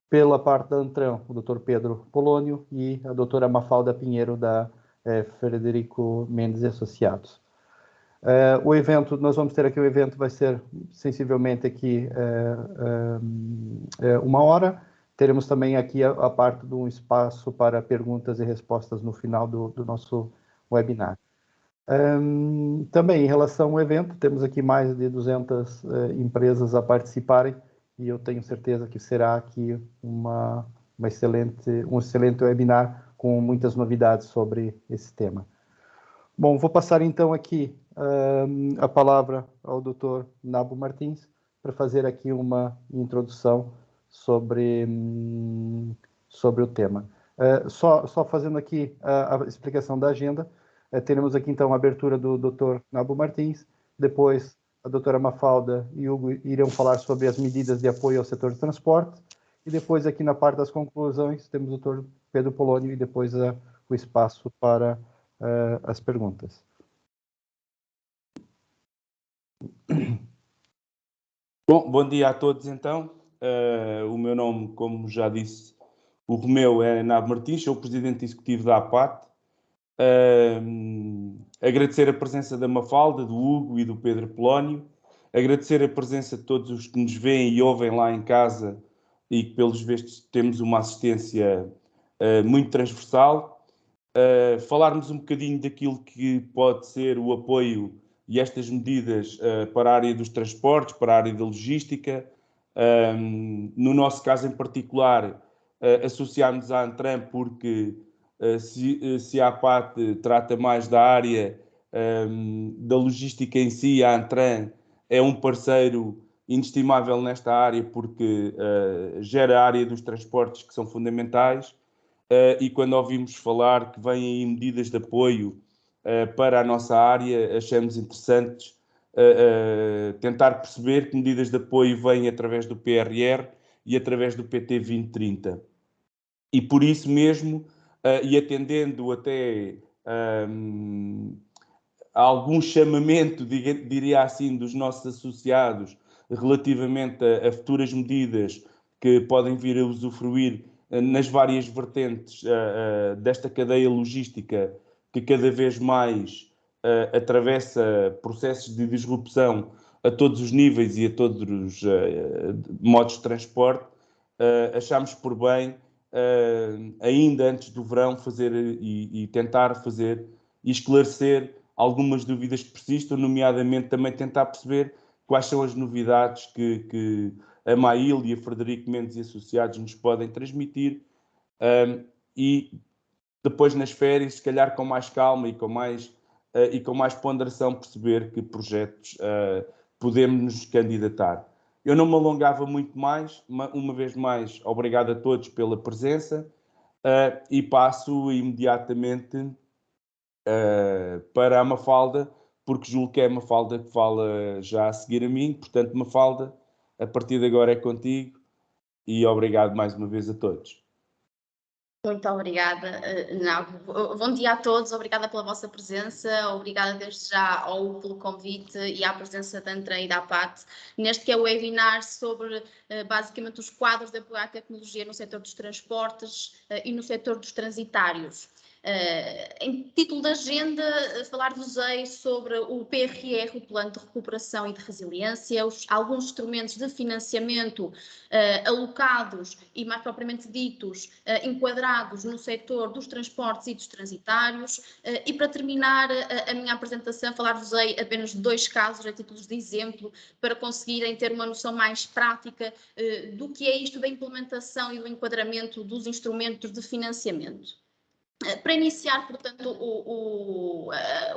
Pela parte da Antran, o Dr. Pedro Polônio e a doutora Mafalda Pinheiro, da Frederico Mendes e Associados. O evento, nós vamos ter aqui, o evento vai ser sensivelmente aqui 1 hora. Teremos também aqui a parte de um espaço para perguntas e respostas no final do nosso webinar. Também, em relação ao evento, temos aqui mais de 200 empresas a participarem e eu tenho certeza que será aqui um excelente webinar com muitas novidades sobre esse tema. Bom, vou passar então aqui a palavra ao Dr. Nabo Martins para fazer aqui uma introdução sobre o tema. Só fazendo aqui a explicação da agenda, teremos aqui então a abertura do Dr. Nabo Martins, depois a doutora Mafalda e Hugo irão falar sobre as medidas de apoio ao setor de transporte, e depois aqui na parte das conclusões temos o Dr. Pedro Polônio e depois o espaço para as perguntas. Bom dia a todos então. O meu nome, como já disse, o Romeu é Nabo Martins, sou o presidente executivo da APAT. Agradecer a presença da Mafalda, do Hugo e do Pedro Polónio. Agradecer a presença de todos os que nos veem e ouvem lá em casa e que, pelos vistos, temos uma assistência muito transversal. Falarmos um bocadinho daquilo que pode ser o apoio e estas medidas para a área dos transportes, para a área da logística. No nosso caso em particular, associámos à Antran porque se a APAT trata mais da área da logística em si, a Antran é um parceiro inestimável nesta área porque gera a área dos transportes que são fundamentais. E quando ouvimos falar que vêm aí medidas de apoio para a nossa área, achamos interessantes tentar perceber que medidas de apoio vêm através do PRR e através do PT 2030. E por isso mesmo, e atendendo até a algum chamamento, diria assim, dos nossos associados relativamente a futuras medidas que podem vir a usufruir nas várias vertentes desta cadeia logística que cada vez mais atravessa processos de disrupção a todos os níveis e a todos os modos de transporte, achámos por bem, ainda antes do verão, fazer e tentar fazer e esclarecer algumas dúvidas que persistam, nomeadamente também tentar perceber quais são as novidades que a Mail e a Frederico Mendes e Associados nos podem transmitir, e depois nas férias, se calhar com mais calma e com mais ponderação, perceber que projetos podemos nos candidatar. Eu não me alongava muito mais, uma vez mais, obrigado a todos pela presença, e passo imediatamente para a Mafalda, porque julgo que é a Mafalda que fala já a seguir a mim. Portanto, Mafalda, a partir de agora é contigo e obrigado mais uma vez a todos. Muito obrigada, Nabo. Bom dia a todos, obrigada pela vossa presença, obrigada desde já pelo convite e à presença da Antran e da APAT, neste que é o webinar sobre basicamente os quadros de apoio à tecnologia no setor dos transportes e no setor dos transitários. Em título de agenda, falar-vos-ei sobre o PRR, o Plano de Recuperação e de Resiliência, alguns instrumentos de financiamento alocados e, mais propriamente ditos, enquadrados no setor dos transportes e dos transitários. E para terminar a minha apresentação, falar-vos-ei apenas de 2 casos a títulos de exemplo, para conseguirem ter uma noção mais prática do que é isto da implementação e do enquadramento dos instrumentos de financiamento. Para iniciar, portanto, o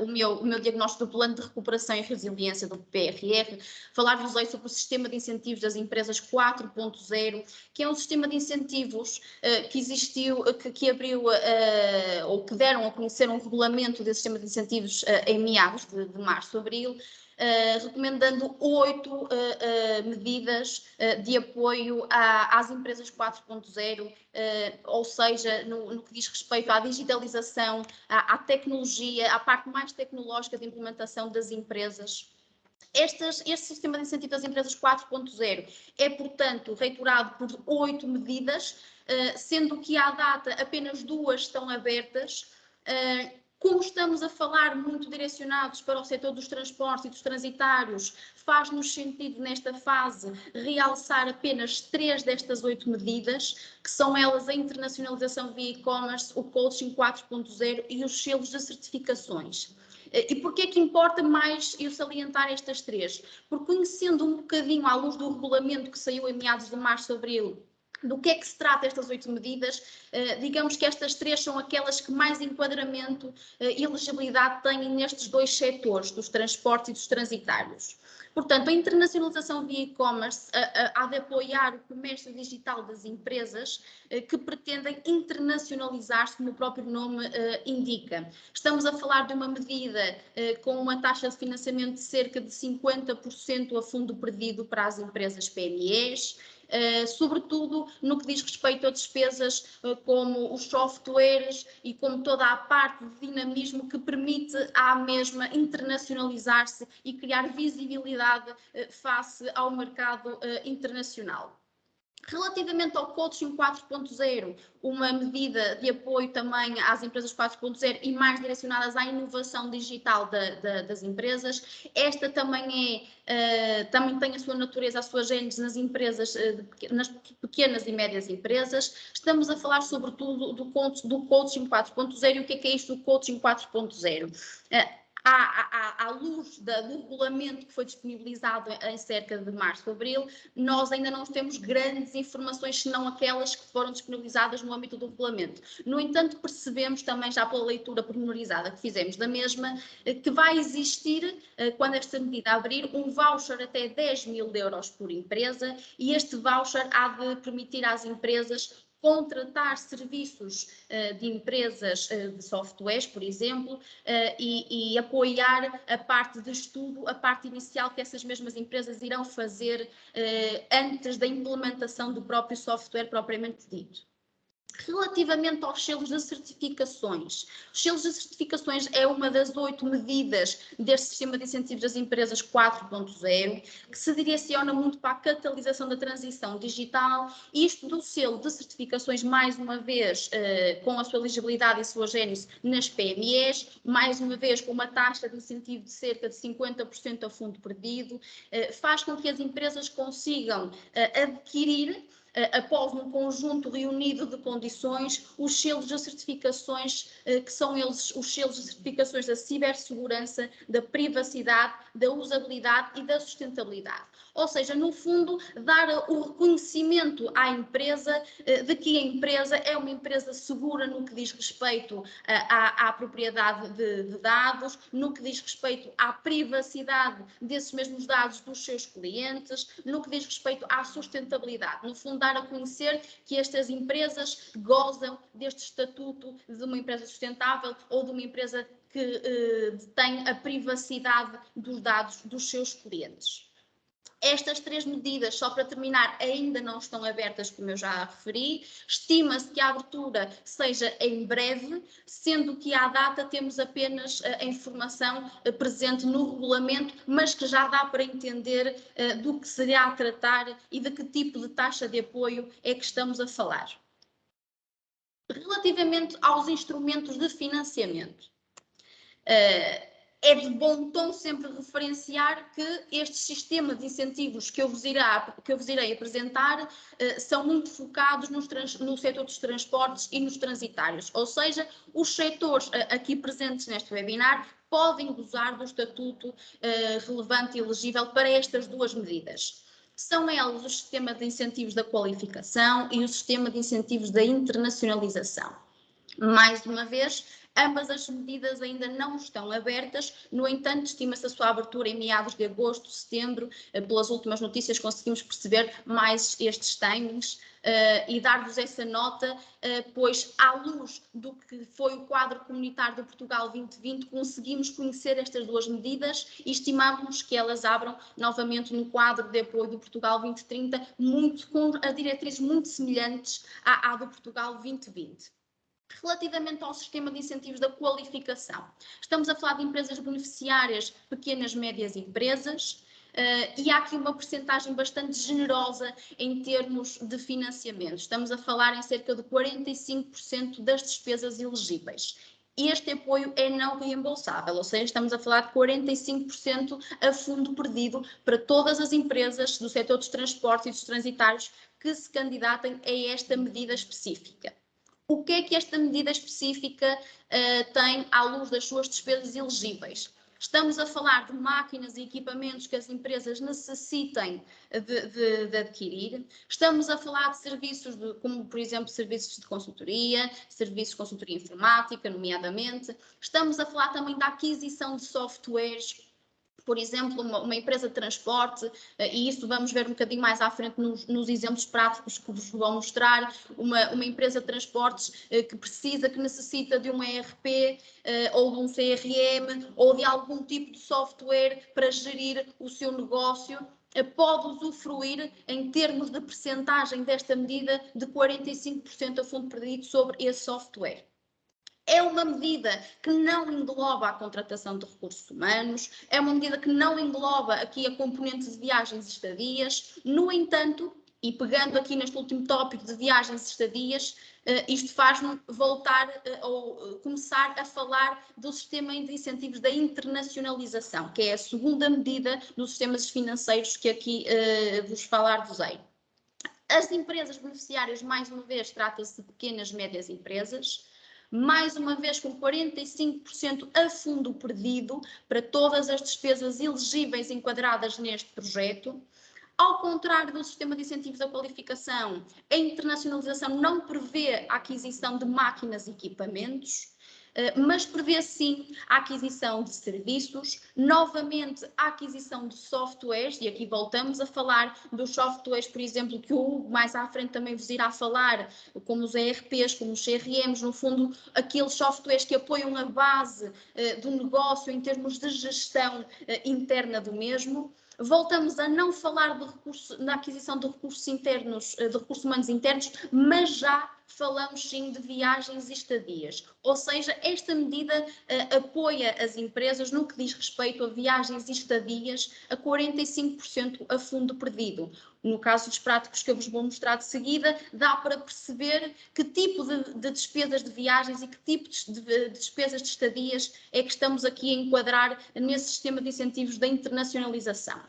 meu diagnóstico do Plano de Recuperação e Resiliência do PRR, falar-vos hoje sobre o sistema de incentivos das empresas 4.0, que é um sistema de incentivos que existiu, que abriu, ou que deram a conhecer um regulamento desse sistema de incentivos em meados de março, abril, recomendando 8 medidas de apoio às empresas 4.0, ou seja, no que diz respeito à digitalização, à tecnologia, à parte mais tecnológica de implementação das empresas Este sistema de incentivo das empresas 4.0 é, portanto, reitorado por 8 medidas, sendo que à data apenas 2 estão abertas. Como estamos a falar muito direcionados para o setor dos transportes e dos transitários, faz-nos sentido nesta fase realçar apenas 3 destas 8 medidas, que são elas a internacionalização via e-commerce, o coaching 4.0 e os selos de certificações. E porquê é que importa mais eu salientar estas 3? Porque conhecendo um bocadinho à luz do regulamento que saiu em meados de março, abril, do que é que se trata estas 8 medidas, digamos que estas 3 são aquelas que mais enquadramento e elegibilidade têm nestes 2 setores, dos transportes e dos transitários. Portanto, a internacionalização via e-commerce há de apoiar o comércio digital das empresas que pretendem internacionalizar-se, como o próprio nome indica. Estamos a falar de uma medida com uma taxa de financiamento de cerca de 50% a fundo perdido para as empresas PMEs, sobretudo no que diz respeito a despesas como os softwares e como toda a parte de dinamismo que permite à mesma internacionalizar-se e criar visibilidade face ao mercado internacional. Relativamente ao Coaching 4.0, uma medida de apoio também às empresas 4.0 e mais direcionadas à inovação digital das empresas. Esta também tem a sua natureza, a sua gênese nas empresas, nas pequenas e médias empresas. Estamos a falar sobretudo do Coaching 4.0 e o que é isto do Coaching 4.0? À luz do regulamento que foi disponibilizado em cerca de março, abril, nós ainda não temos grandes informações, senão aquelas que foram disponibilizadas no âmbito do regulamento. No entanto, percebemos também, já pela leitura pormenorizada que fizemos da mesma, que vai existir, quando esta medida abrir, um voucher até 10.000 euros por empresa, e este voucher há de permitir às empresas contratar serviços de empresas de softwares, por exemplo, e apoiar a parte de estudo, a parte inicial que essas mesmas empresas irão fazer antes da implementação do próprio software propriamente dito. Relativamente aos selos de certificações, os selos de certificações é uma das 8 medidas deste sistema de incentivos das empresas 4.0, que se direciona muito para a catalisação da transição digital. Isto do selo de certificações, mais uma vez, com a sua elegibilidade e sua gênese nas PMEs, mais uma vez com uma taxa de incentivo de cerca de 50% a fundo perdido, faz com que as empresas consigam adquirir, após um conjunto reunido de condições, os selos de certificações, que são eles os selos de certificações da cibersegurança, da privacidade, da usabilidade e da sustentabilidade. Ou seja, no fundo, dar o reconhecimento à empresa de que a empresa é uma empresa segura no que diz respeito à propriedade de dados, no que diz respeito à privacidade desses mesmos dados dos seus clientes, no que diz respeito à sustentabilidade. No fundo, dar a conhecer que estas empresas gozam deste estatuto de uma empresa sustentável ou de uma empresa que tem a privacidade dos dados dos seus clientes. Estas 3 medidas, só para terminar, ainda não estão abertas, como eu já referi. Estima-se que a abertura seja em breve, sendo que à data temos apenas a informação presente no regulamento, mas que já dá para entender do que se irá a tratar e de que tipo de taxa de apoio é que estamos a falar. Relativamente aos instrumentos de financiamento, é de bom tom sempre referenciar que este sistema de incentivos que eu vos irei apresentar são muito focados no setor dos transportes e nos transitários, ou seja, os setores aqui presentes neste webinar podem gozar do estatuto relevante e elegível para estas 2 medidas. São eles o sistema de incentivos da qualificação e o sistema de incentivos da internacionalização. Mais uma vez, ambas as medidas ainda não estão abertas, no entanto, estima-se a sua abertura em meados de agosto, setembro. Pelas últimas notícias conseguimos perceber mais estes timings e dar-vos essa nota, pois à luz do que foi o quadro comunitário do Portugal 2020, conseguimos conhecer estas 2 medidas e estimamos que elas abram novamente no quadro de apoio do Portugal 2030, com diretrizes muito semelhantes à do Portugal 2020. Relativamente ao sistema de incentivos da qualificação, estamos a falar de empresas beneficiárias, pequenas, médias empresas, e há aqui uma percentagem bastante generosa em termos de financiamento. Estamos a falar em cerca de 45% das despesas elegíveis. Este apoio é não reembolsável, ou seja, estamos a falar de 45% a fundo perdido para todas as empresas do setor dos transportes e dos transitários que se candidatem a esta medida específica. O que é que esta medida específica tem à luz das suas despesas elegíveis? Estamos a falar de máquinas e equipamentos que as empresas necessitem de adquirir. Estamos a falar de serviços, como, por exemplo, serviços de consultoria informática, nomeadamente. Estamos a falar também da aquisição de softwares. Por exemplo, uma empresa de transporte, e isso vamos ver um bocadinho mais à frente nos exemplos práticos que vos vou mostrar, uma empresa de transportes que necessita de um ERP ou de um CRM ou de algum tipo de software para gerir o seu negócio, pode usufruir, em termos de percentagem desta medida, de 45% a fundo perdido sobre esse software. É uma medida que não engloba a contratação de recursos humanos, é uma medida que não engloba aqui a componente de viagens e estadias. No entanto, e pegando aqui neste último tópico de viagens e estadias, isto faz-me voltar ou começar a falar do sistema de incentivos da internacionalização, que é a segunda medida dos sistemas financeiros que aqui vos falar-vos-ei. As empresas beneficiárias, mais uma vez, trata-se de pequenas e médias empresas, mais uma vez com 45% a fundo perdido para todas as despesas elegíveis enquadradas neste projeto. Ao contrário do sistema de incentivos da qualificação, a internacionalização não prevê a aquisição de máquinas e equipamentos, mas prevê sim a aquisição de serviços, novamente a aquisição de softwares, e aqui voltamos a falar dos softwares, por exemplo, que o Hugo mais à frente também vos irá falar, como os ERPs, como os CRMs, no fundo, aqueles softwares que apoiam a base do negócio em termos de gestão interna do mesmo. Voltamos a não falar na aquisição de recursos internos, de recursos humanos internos, mas já falamos sim de viagens e estadias. Ou seja, esta medida apoia as empresas no que diz respeito a viagens e estadias a 45% a fundo perdido. No caso dos práticos que eu vos vou mostrar de seguida, dá para perceber que tipo de despesas de viagens e que tipo de despesas de estadias é que estamos aqui a enquadrar nesse sistema de incentivos da internacionalização.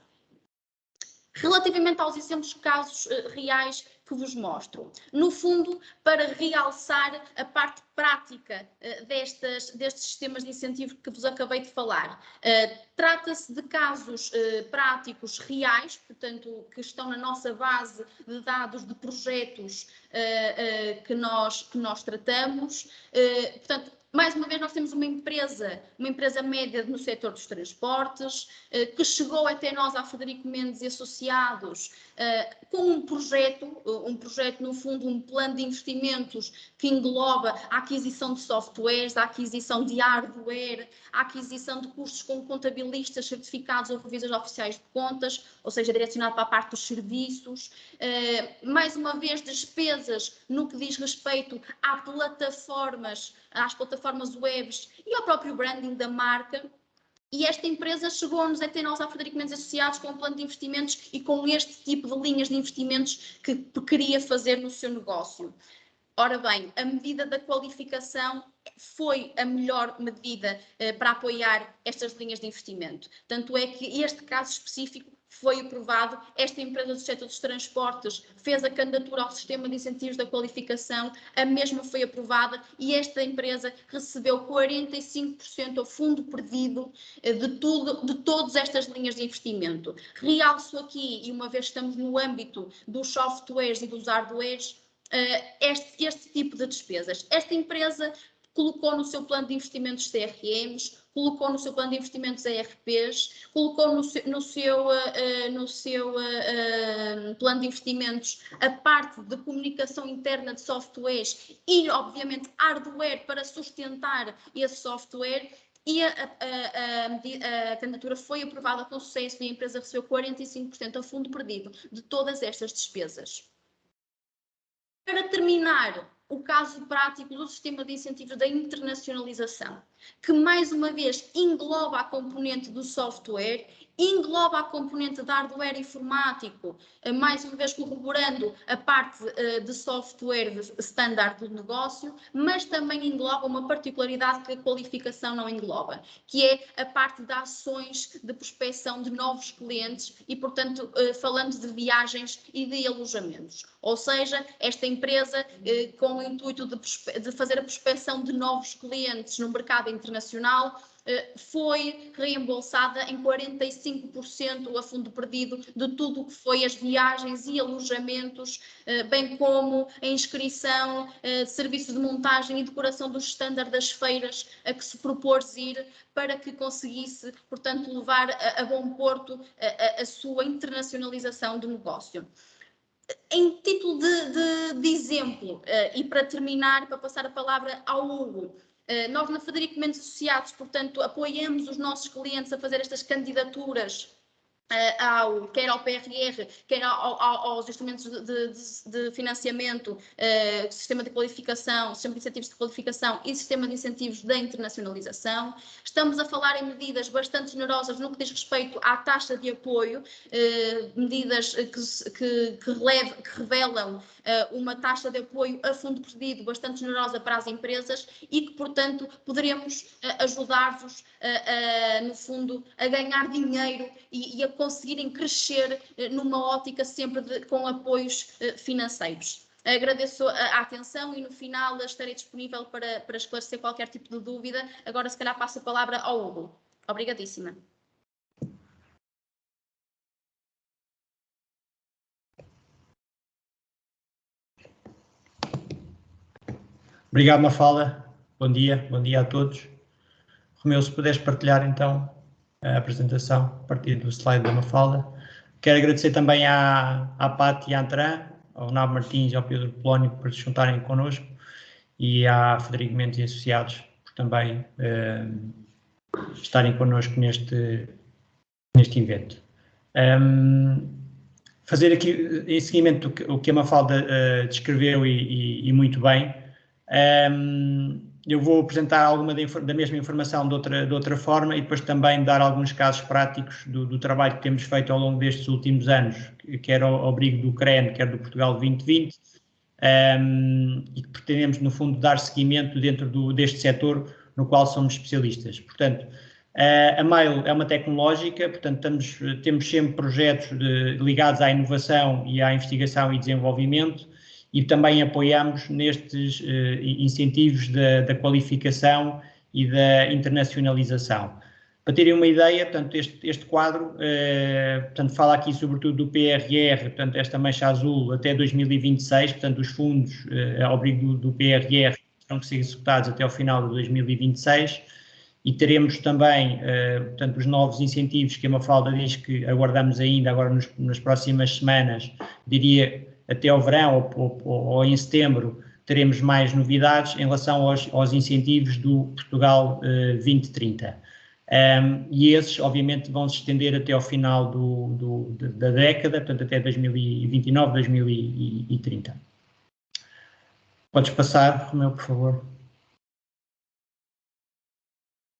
Relativamente aos exemplos de casos reais que vos mostro, no fundo, para realçar a parte prática destes sistemas de incentivo que vos acabei de falar. Trata-se de casos práticos reais, portanto, que estão na nossa base de dados de projetos que nós tratamos. Portanto, mais uma vez, nós temos uma empresa média no setor dos transportes, que chegou até nós, à Frederico Mendes e Associados, com um projeto, no fundo, um plano de investimentos que engloba a aquisição de softwares, a aquisição de hardware, a aquisição de cursos com contabilistas certificados ou revisores oficiais de contas, ou seja, direcionado para a parte dos serviços. Mais uma vez, despesas no que diz respeito às plataformas webs e ao próprio branding da marca. E esta empresa chegou-nos até nós, à Frederico Mendes Associados, com um plano de investimentos e com este tipo de linhas de investimentos que queria fazer no seu negócio. Ora bem, a medida da qualificação foi a melhor medida para apoiar estas linhas de investimento. Tanto é que este caso específico foi aprovado, esta empresa do setor dos transportes fez a candidatura ao sistema de incentivos da qualificação, a mesma foi aprovada e esta empresa recebeu 45% ao fundo perdido de todas estas linhas de investimento. Realço aqui, e uma vez estamos no âmbito dos softwares e dos hardwares, este tipo de despesas. Esta empresa colocou no seu plano de investimentos CRMs, colocou no seu plano de investimentos ERPs, colocou no seu plano de investimentos a parte de comunicação interna de softwares e, obviamente, hardware para sustentar esse software. E a candidatura foi aprovada com sucesso e a empresa recebeu 45% a fundo perdido de todas estas despesas. Para terminar o caso prático do sistema de incentivos da internacionalização, que mais uma vez engloba a componente do software, engloba a componente de hardware informático, mais uma vez corroborando a parte de software standard do negócio, mas também engloba uma particularidade que a qualificação não engloba, que é a parte de ações de prospecção de novos clientes e, portanto, falando de viagens e de alojamentos. Ou seja, esta empresa, com o intuito de fazer a prospecção de novos clientes no mercado internacional, foi reembolsada em 45% a fundo perdido de tudo o que foi as viagens e alojamentos, bem como a inscrição, serviços de montagem e decoração dos standards das feiras a que se propôs ir, para que conseguisse, portanto, levar a bom porto a sua internacionalização do negócio. Em título de exemplo, e para terminar, para passar a palavra ao Hugo, nós na Frederico Mendes Associados, portanto, apoiamos os nossos clientes a fazer estas candidaturas, quer ao PRR, quer aos instrumentos de financiamento, sistema de qualificação, sistema de incentivos de qualificação e sistema de incentivos da internacionalização. Estamos a falar em medidas bastante generosas no que diz respeito à taxa de apoio, medidas que revelam uma taxa de apoio a fundo perdido bastante generosa para as empresas e que, portanto, poderemos ajudar-vos, no fundo, a ganhar dinheiro e a conseguirem crescer numa ótica sempre com apoios financeiros. Agradeço a atenção e no final estarei disponível para esclarecer qualquer tipo de dúvida. Agora, se calhar, passo a palavra ao Hugo. Obrigadíssima. Obrigado, Mafalda. Bom dia a todos. Romeu, se puderes partilhar então a apresentação a partir do slide da Mafalda. Quero agradecer também à Pat e à Antran, ao Nabo Martins e ao Pedro Polónio por se juntarem connosco e à Frederico Mendes e Associados por também estarem connosco neste evento. Fazer aqui, em seguimento o que a Mafalda descreveu e muito bem, eu vou apresentar alguma da mesma informação de outra forma e depois também dar alguns casos práticos do trabalho que temos feito ao longo destes últimos anos, quer ao abrigo do CREN, quer do Portugal 2020, e que pretendemos, no fundo, dar seguimento dentro deste setor no qual somos especialistas. Portanto, a Mail é uma tecnológica, portanto, temos sempre projetos ligados à inovação e à investigação e desenvolvimento, e também apoiamos nestes incentivos da qualificação e da internacionalização. Para terem uma ideia, portanto, este quadro portanto, fala aqui sobretudo do PRR, portanto, esta mancha azul até 2026, portanto, os fundos ao abrigo do PRR terão que ser executados até ao final de 2026, e teremos também, portanto, os novos incentivos que a Mafalda diz que aguardamos ainda agora nas próximas semanas, diria até ao verão ou em setembro, teremos mais novidades em relação aos incentivos do Portugal 2030. E esses, obviamente, vão se estender até ao final da década, portanto, até 2029, 2030. Podes passar, Romeu, por favor.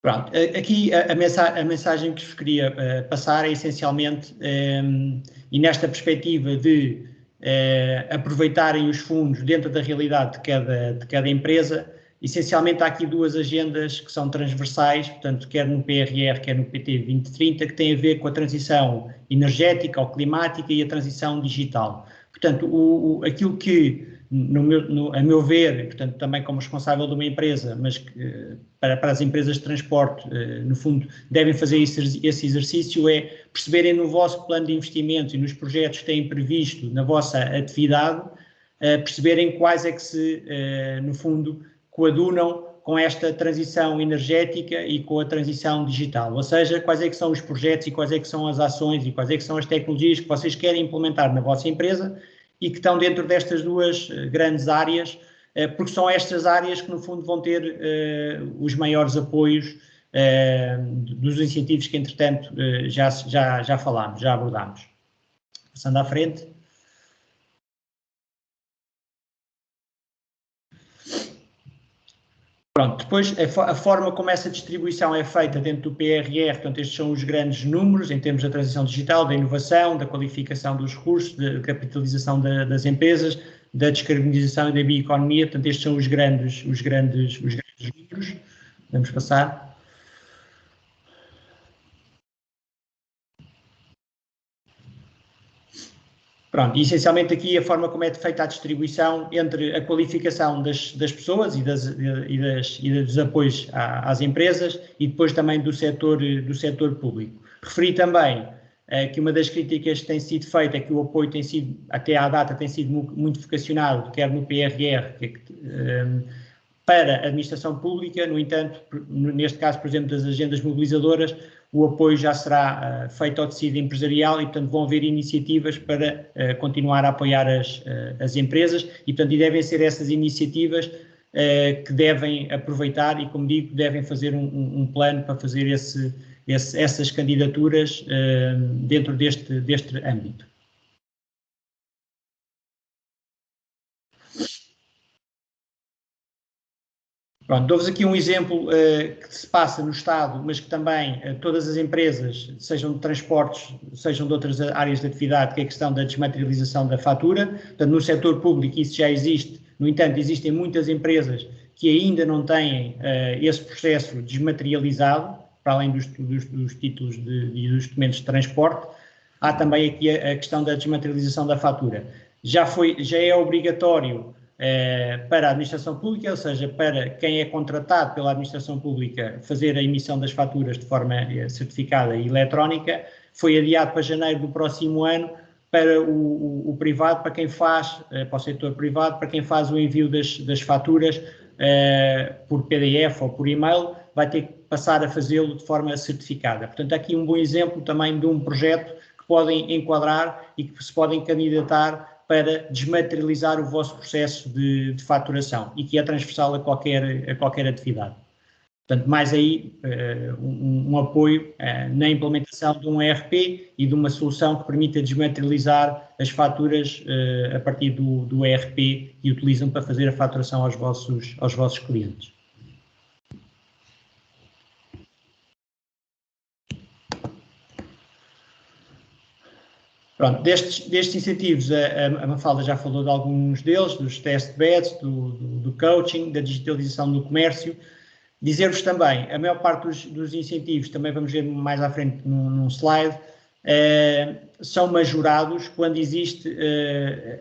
Pronto, aqui a mensagem que vos queria passar é essencialmente, e nesta perspectiva de aproveitarem os fundos dentro da realidade de cada empresa, essencialmente há aqui duas agendas que são transversais, portanto, quer no PRR, quer no PT 2030, que têm a ver com a transição energética ou climática e a transição digital. Portanto, aquilo que, a meu ver, portanto, também como responsável de uma empresa, mas para as empresas de transporte, no fundo, devem fazer esse exercício, é perceberem no vosso plano de investimentos e nos projetos que têm previsto na vossa atividade, perceberem quais é que se, no fundo, coadunam com esta transição energética e com a transição digital, ou seja, quais é que são os projetos e quais é que são as ações e quais é que são as tecnologias que vocês querem implementar na vossa empresa e que estão dentro destas duas grandes áreas, porque são estas áreas que, no fundo, vão ter os maiores apoios dos incentivos que, entretanto, já falámos, já abordámos. Passando à frente. Pronto, depois a forma como essa distribuição é feita dentro do PRR, portanto estes são os grandes números em termos da transição digital, da inovação, da qualificação dos recursos, da capitalização das empresas, da descarbonização e da bioeconomia, portanto estes são os grandes números. Vamos passar. Pronto, e essencialmente aqui a forma como é feita a distribuição entre a qualificação das pessoas e dos apoios às empresas e depois também do setor público. Referi também que uma das críticas que tem sido feita é que o apoio tem sido, até à data, tem sido muito vocacionado, quer no PRR, para a administração pública. No entanto, neste caso, por exemplo, das agendas mobilizadoras, o apoio já será feito ao tecido empresarial e, portanto, vão haver iniciativas para continuar a apoiar as empresas e, portanto, devem ser essas iniciativas que devem aproveitar e, como digo, devem fazer um plano para fazer essas candidaturas dentro deste âmbito. Pronto, dou-vos aqui um exemplo que se passa no Estado, mas que também todas as empresas, sejam de transportes, sejam de outras áreas de atividade, que é a questão da desmaterialização da fatura. Portanto, no setor público isso já existe, no entanto, existem muitas empresas que ainda não têm esse processo desmaterializado, para além dos títulos e dos documentos de transporte. Há também aqui a questão da desmaterialização da fatura. Já é obrigatório para a administração pública, ou seja, para quem é contratado pela administração pública fazer a emissão das faturas de forma certificada e eletrónica. Foi adiado para janeiro do próximo ano para o privado, para quem faz, para o setor privado, para quem faz o envio das faturas por PDF ou por e-mail, vai ter que passar a fazê-lo de forma certificada. Portanto, aqui um bom exemplo também de um projeto que podem enquadrar e que se podem candidatar para desmaterializar o vosso processo de faturação e que é transversal a qualquer atividade. Portanto, mais aí um apoio na implementação de um ERP e de uma solução que permita desmaterializar as faturas a partir do ERP e utilizam para fazer a faturação aos vossos clientes. Pronto, destes incentivos, a Mafalda já falou de alguns deles, dos test beds, do coaching, da digitalização do comércio. Dizer-vos também, a maior parte dos incentivos, também vamos ver mais à frente num slide, são majorados quando existe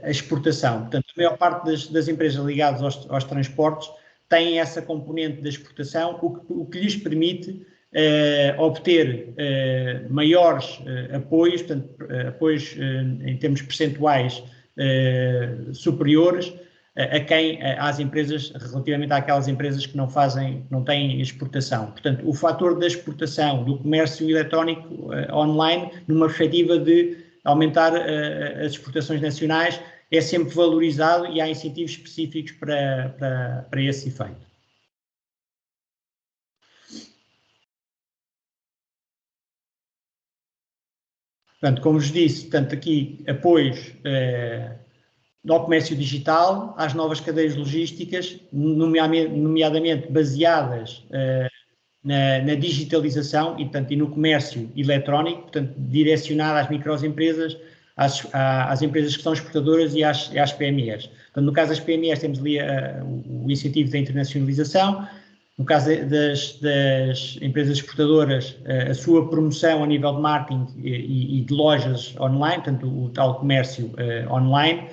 a exportação. Portanto, a maior parte das empresas ligadas aos transportes têm essa componente da exportação, o que lhes permite obter maiores apoios, portanto, apoios em termos percentuais superiores às empresas, relativamente àquelas empresas que não têm exportação. Portanto, o fator da exportação do comércio eletrónico online, numa perspectiva de aumentar as exportações nacionais, é sempre valorizado e há incentivos específicos para esse efeito. Portanto, como vos disse, portanto, aqui apoios ao comércio digital, às novas cadeias logísticas, nomeadamente baseadas na digitalização e no comércio eletrónico, portanto, direcionado às microempresas, às empresas que são exportadoras e às PMEs. Portanto, no caso das PMEs temos ali o incentivo da internacionalização. No caso das empresas exportadoras, a sua promoção a nível de marketing e de lojas online, portanto, o tal comércio online.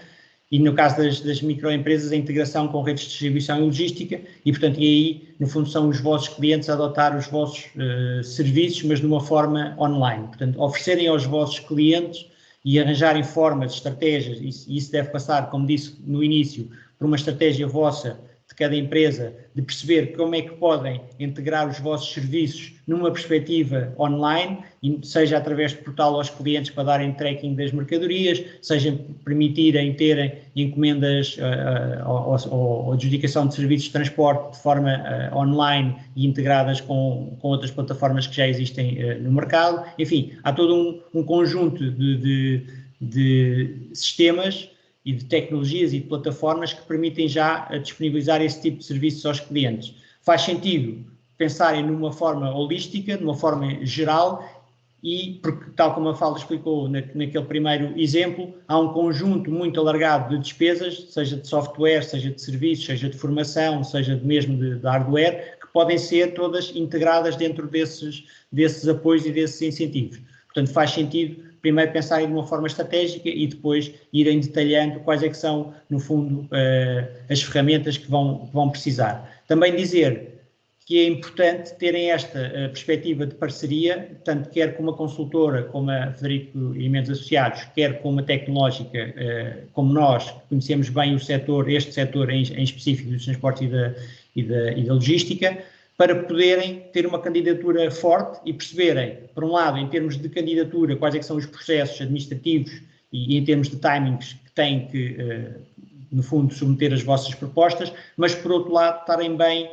E no caso das microempresas, a integração com redes de distribuição e logística e, portanto, aí, no fundo, são os vossos clientes a adotar os vossos serviços, mas de uma forma online. Portanto, oferecerem aos vossos clientes e arranjarem formas, estratégias, e isso deve passar, como disse no início, por uma estratégia vossa de cada empresa, de perceber como é que podem integrar os vossos serviços numa perspectiva online, seja através de portal aos clientes para darem tracking das mercadorias, seja permitirem terem encomendas ou adjudicação de serviços de transporte de forma online e integradas com outras plataformas que já existem no mercado. Enfim, há todo um conjunto de sistemas e de tecnologias e de plataformas que permitem já disponibilizar esse tipo de serviços aos clientes. faz sentido pensarem numa forma holística, numa forma geral, e, porque, tal como a Mafalda explicou naquele primeiro exemplo, há um conjunto muito alargado de despesas, seja de software, seja de serviços, seja de formação, seja mesmo de hardware, que podem ser todas integradas dentro desses apoios e desses incentivos. Portanto, faz sentido primeiro pensarem de uma forma estratégica e depois irem detalhando quais é que são, no fundo, as ferramentas que vão precisar. Também dizer que é importante terem esta perspectiva de parceria, tanto quer com uma consultora como a Federico e Mendes Associados, quer com uma tecnológica, como nós conhecemos bem o setor, este setor em específico dos transportes e da logística, para poderem ter uma candidatura forte e perceberem, por um lado, em termos de candidatura, quais é que são os processos administrativos e em termos de timings que têm que, no fundo, submeter as vossas propostas, mas, por outro lado, estarem bem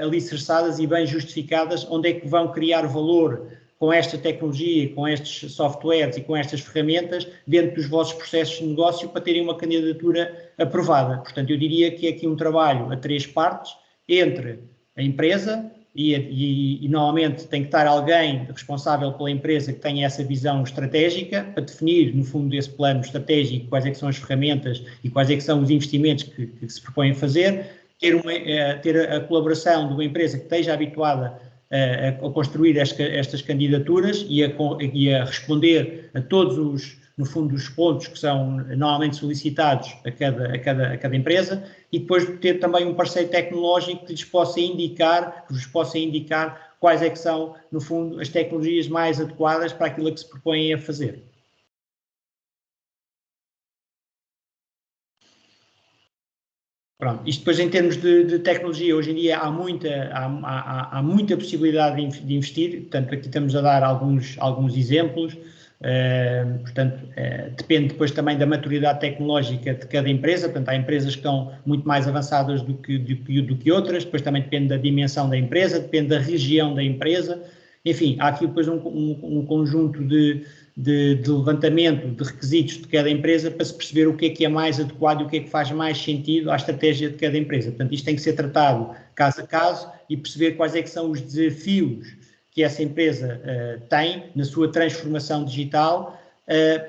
alicerçadas e bem justificadas onde é que vão criar valor com esta tecnologia, com estes softwares e com estas ferramentas dentro dos vossos processos de negócio para terem uma candidatura aprovada. Portanto, eu diria que é aqui um trabalho a 3 partes, entre a empresa e normalmente tem que estar alguém responsável pela empresa que tenha essa visão estratégica para definir, no fundo, esse plano estratégico, quais é que são as ferramentas e quais é que são os investimentos que se propõem fazer, ter a colaboração de uma empresa que esteja habituada a construir estas candidaturas e a responder a todos no fundo, os pontos que são normalmente solicitados a cada empresa, e depois ter também um parceiro tecnológico que vos possa indicar quais é que são, no fundo, as tecnologias mais adequadas para aquilo que se propõem a fazer. Pronto, isto depois em termos de tecnologia, hoje em dia há muita possibilidade de investir, portanto aqui estamos a dar alguns exemplos, portanto depende depois também da maturidade tecnológica de cada empresa, portanto há empresas que estão muito mais avançadas do que outras, depois também depende da dimensão da empresa, depende da região da empresa, enfim, há aqui depois um conjunto de levantamento de requisitos de cada empresa para se perceber o que é mais adequado e o que é que faz mais sentido à estratégia de cada empresa. Portanto, isto tem que ser tratado caso a caso e perceber quais é que são os desafios que essa empresa tem na sua transformação digital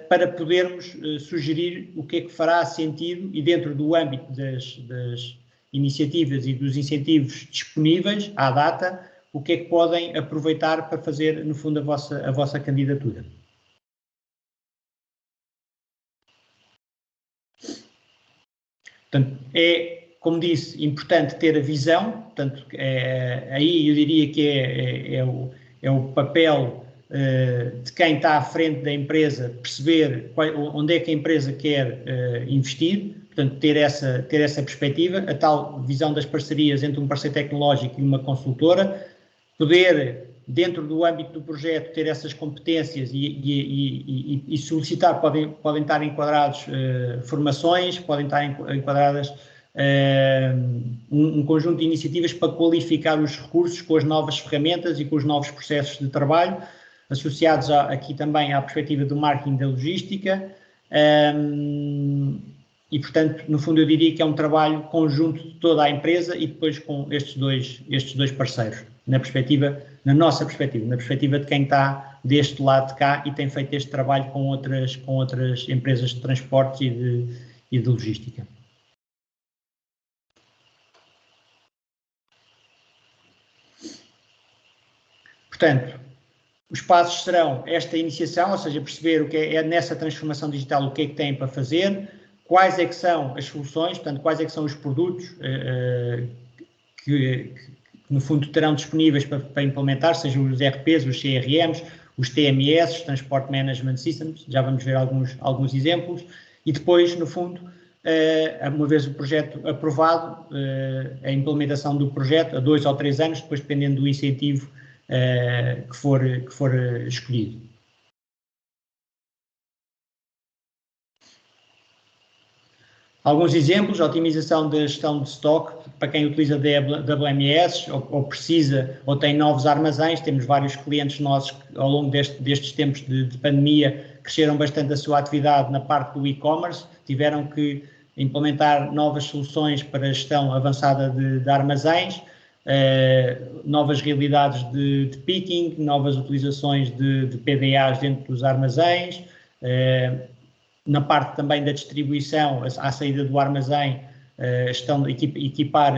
para podermos sugerir o que é que fará sentido e dentro do âmbito das iniciativas e dos incentivos disponíveis à data, o que é que podem aproveitar para fazer, no fundo, a vossa candidatura. Portanto, é, como disse, importante ter a visão, portanto, aí eu diria que é o papel de quem está à frente da empresa, perceber onde é que a empresa quer investir, portanto, ter essa perspectiva, a tal visão das parcerias entre um parceiro tecnológico e uma consultora, poder, dentro do âmbito do projeto, ter essas competências e solicitar, podem estar enquadrados formações, podem estar enquadradas um conjunto de iniciativas para qualificar os recursos com as novas ferramentas e com os novos processos de trabalho, associados aqui também à perspectiva do marketing da logística, e, portanto, no fundo eu diria que é um trabalho conjunto de toda a empresa e depois com estes dois parceiros, na nossa perspectiva, na perspectiva de quem está deste lado de cá e tem feito este trabalho com outras empresas de transportes e de logística. Portanto, os passos serão esta iniciação, ou seja, perceber o que é nessa transformação digital, o que é que têm para fazer, quais é que são as soluções, portanto, quais é que são os produtos que no fundo terão disponíveis para implementar, sejam os ERPs, os CRMs, os TMS, os Transport Management Systems, já vamos ver alguns exemplos, e depois, no fundo, uma vez o projeto aprovado, a implementação do projeto a 2 ou 3 anos, depois dependendo do incentivo que for escolhido. Alguns exemplos: otimização da gestão de estoque, para quem utiliza WMS ou precisa ou tem novos armazéns. Temos vários clientes nossos que ao longo destes tempos de pandemia cresceram bastante a sua atividade na parte do e-commerce, tiveram que implementar novas soluções para a gestão avançada de armazéns. novas realidades de picking, novas utilizações de PDAs dentro dos armazéns, na parte também da distribuição, à saída do armazém, estão equipar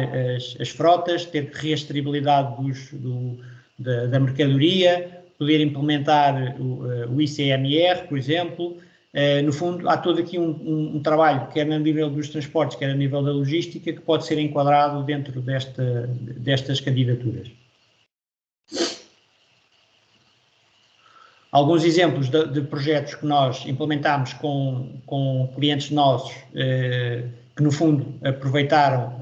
as frotas, ter rastreabilidade da mercadoria, poder implementar o ICMR, por exemplo. No fundo, há todo aqui um trabalho, quer a nível dos transportes, quer a nível da logística, que pode ser enquadrado dentro destas candidaturas. Alguns exemplos de projetos que nós implementámos com clientes nossos, que no fundo aproveitaram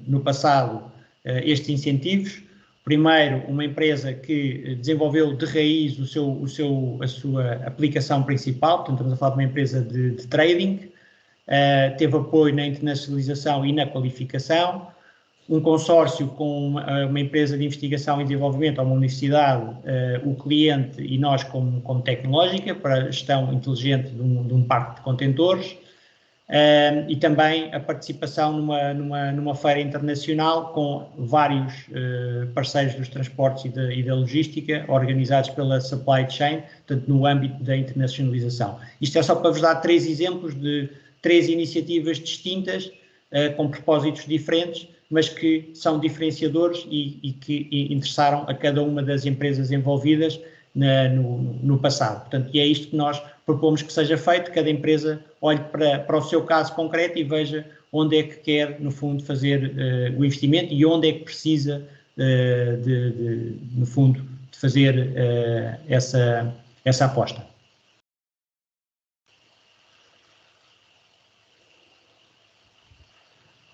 no passado estes incentivos. Primeiro, uma empresa que desenvolveu de raiz a sua aplicação principal, portanto estamos a falar de uma empresa de trading, teve apoio na internacionalização e na qualificação. Um consórcio com uma empresa de investigação e desenvolvimento, ou uma universidade, o cliente e nós como tecnológica, para a gestão inteligente de um parque de contentores, e também a participação numa feira internacional com vários parceiros dos transportes e da logística, organizados pela supply chain, portanto, no âmbito da internacionalização. Isto é só para vos dar 3 exemplos de 3 iniciativas distintas, com propósitos diferentes, mas que são diferenciadores e que interessaram a cada uma das empresas envolvidas no passado. Portanto, e é isto que nós propomos que seja feito, cada empresa olhe para o seu caso concreto e veja onde é que quer, no fundo, fazer o investimento e onde é que precisa, no fundo, de fazer essa aposta.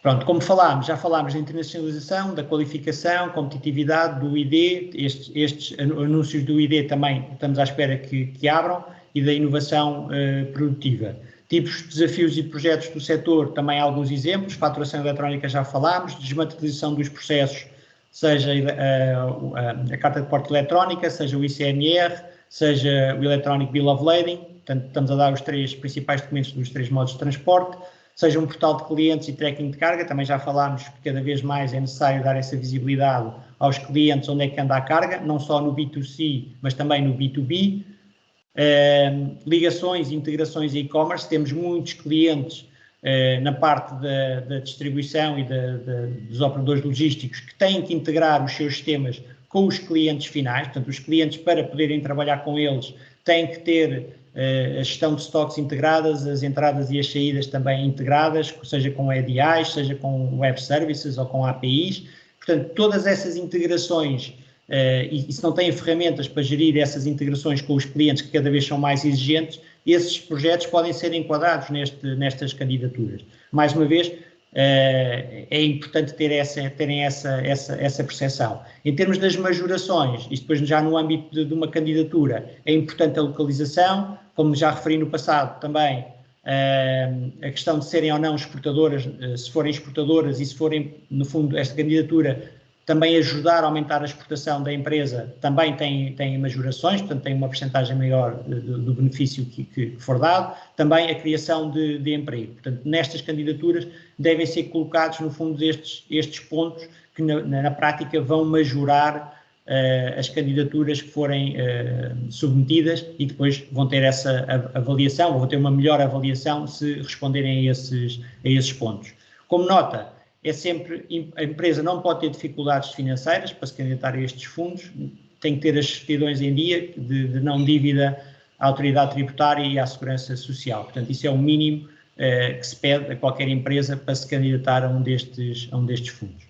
Pronto, como já falámos da internacionalização, da qualificação, competitividade, do ID, estes anúncios do ID também estamos à espera que abram, e da inovação produtiva. Tipos de desafios e projetos do setor, também há alguns exemplos, faturação eletrónica já falámos, desmaterialização dos processos, seja a carta de porte eletrónica, seja o ICMR, seja o Electronic Bill of Lading, portanto estamos a dar os 3 principais documentos dos 3 modos de transporte, seja um portal de clientes e tracking de carga, também já falámos que cada vez mais é necessário dar essa visibilidade aos clientes onde é que anda a carga, não só no B2C, mas também no B2B. Ligações, integrações e e-commerce, temos muitos clientes na parte da distribuição e dos operadores logísticos que têm que integrar os seus sistemas com os clientes finais, portanto os clientes, para poderem trabalhar com eles, têm que ter a gestão de stocks integradas, as entradas e as saídas também integradas, seja com EDIs, seja com web services ou com APIs. Portanto, todas essas integrações, e se não têm ferramentas para gerir essas integrações com os clientes, que cada vez são mais exigentes, esses projetos podem ser enquadrados nestas candidaturas. Mais uma vez, é importante terem essa percepção. Em termos das majorações, e depois já no âmbito de uma candidatura, é importante a localização, como já referi no passado também, a questão de serem ou não exportadoras, se forem exportadoras e se forem, no fundo, esta candidatura também ajudar a aumentar a exportação da empresa, também tem majorações, portanto tem uma percentagem maior do benefício que for dado, também a criação de emprego. Portanto, nestas candidaturas devem ser colocados, no fundo, estes pontos que na prática vão majorar as candidaturas que forem submetidas, e depois vão ter essa avaliação, vão ter uma melhor avaliação se responderem a esses pontos. Como nota, a empresa não pode ter dificuldades financeiras para se candidatar a estes fundos, tem que ter as certidões em dia de não dívida à autoridade tributária e à segurança social. Portanto, isso é o mínimo que se pede a qualquer empresa para se candidatar a um destes fundos.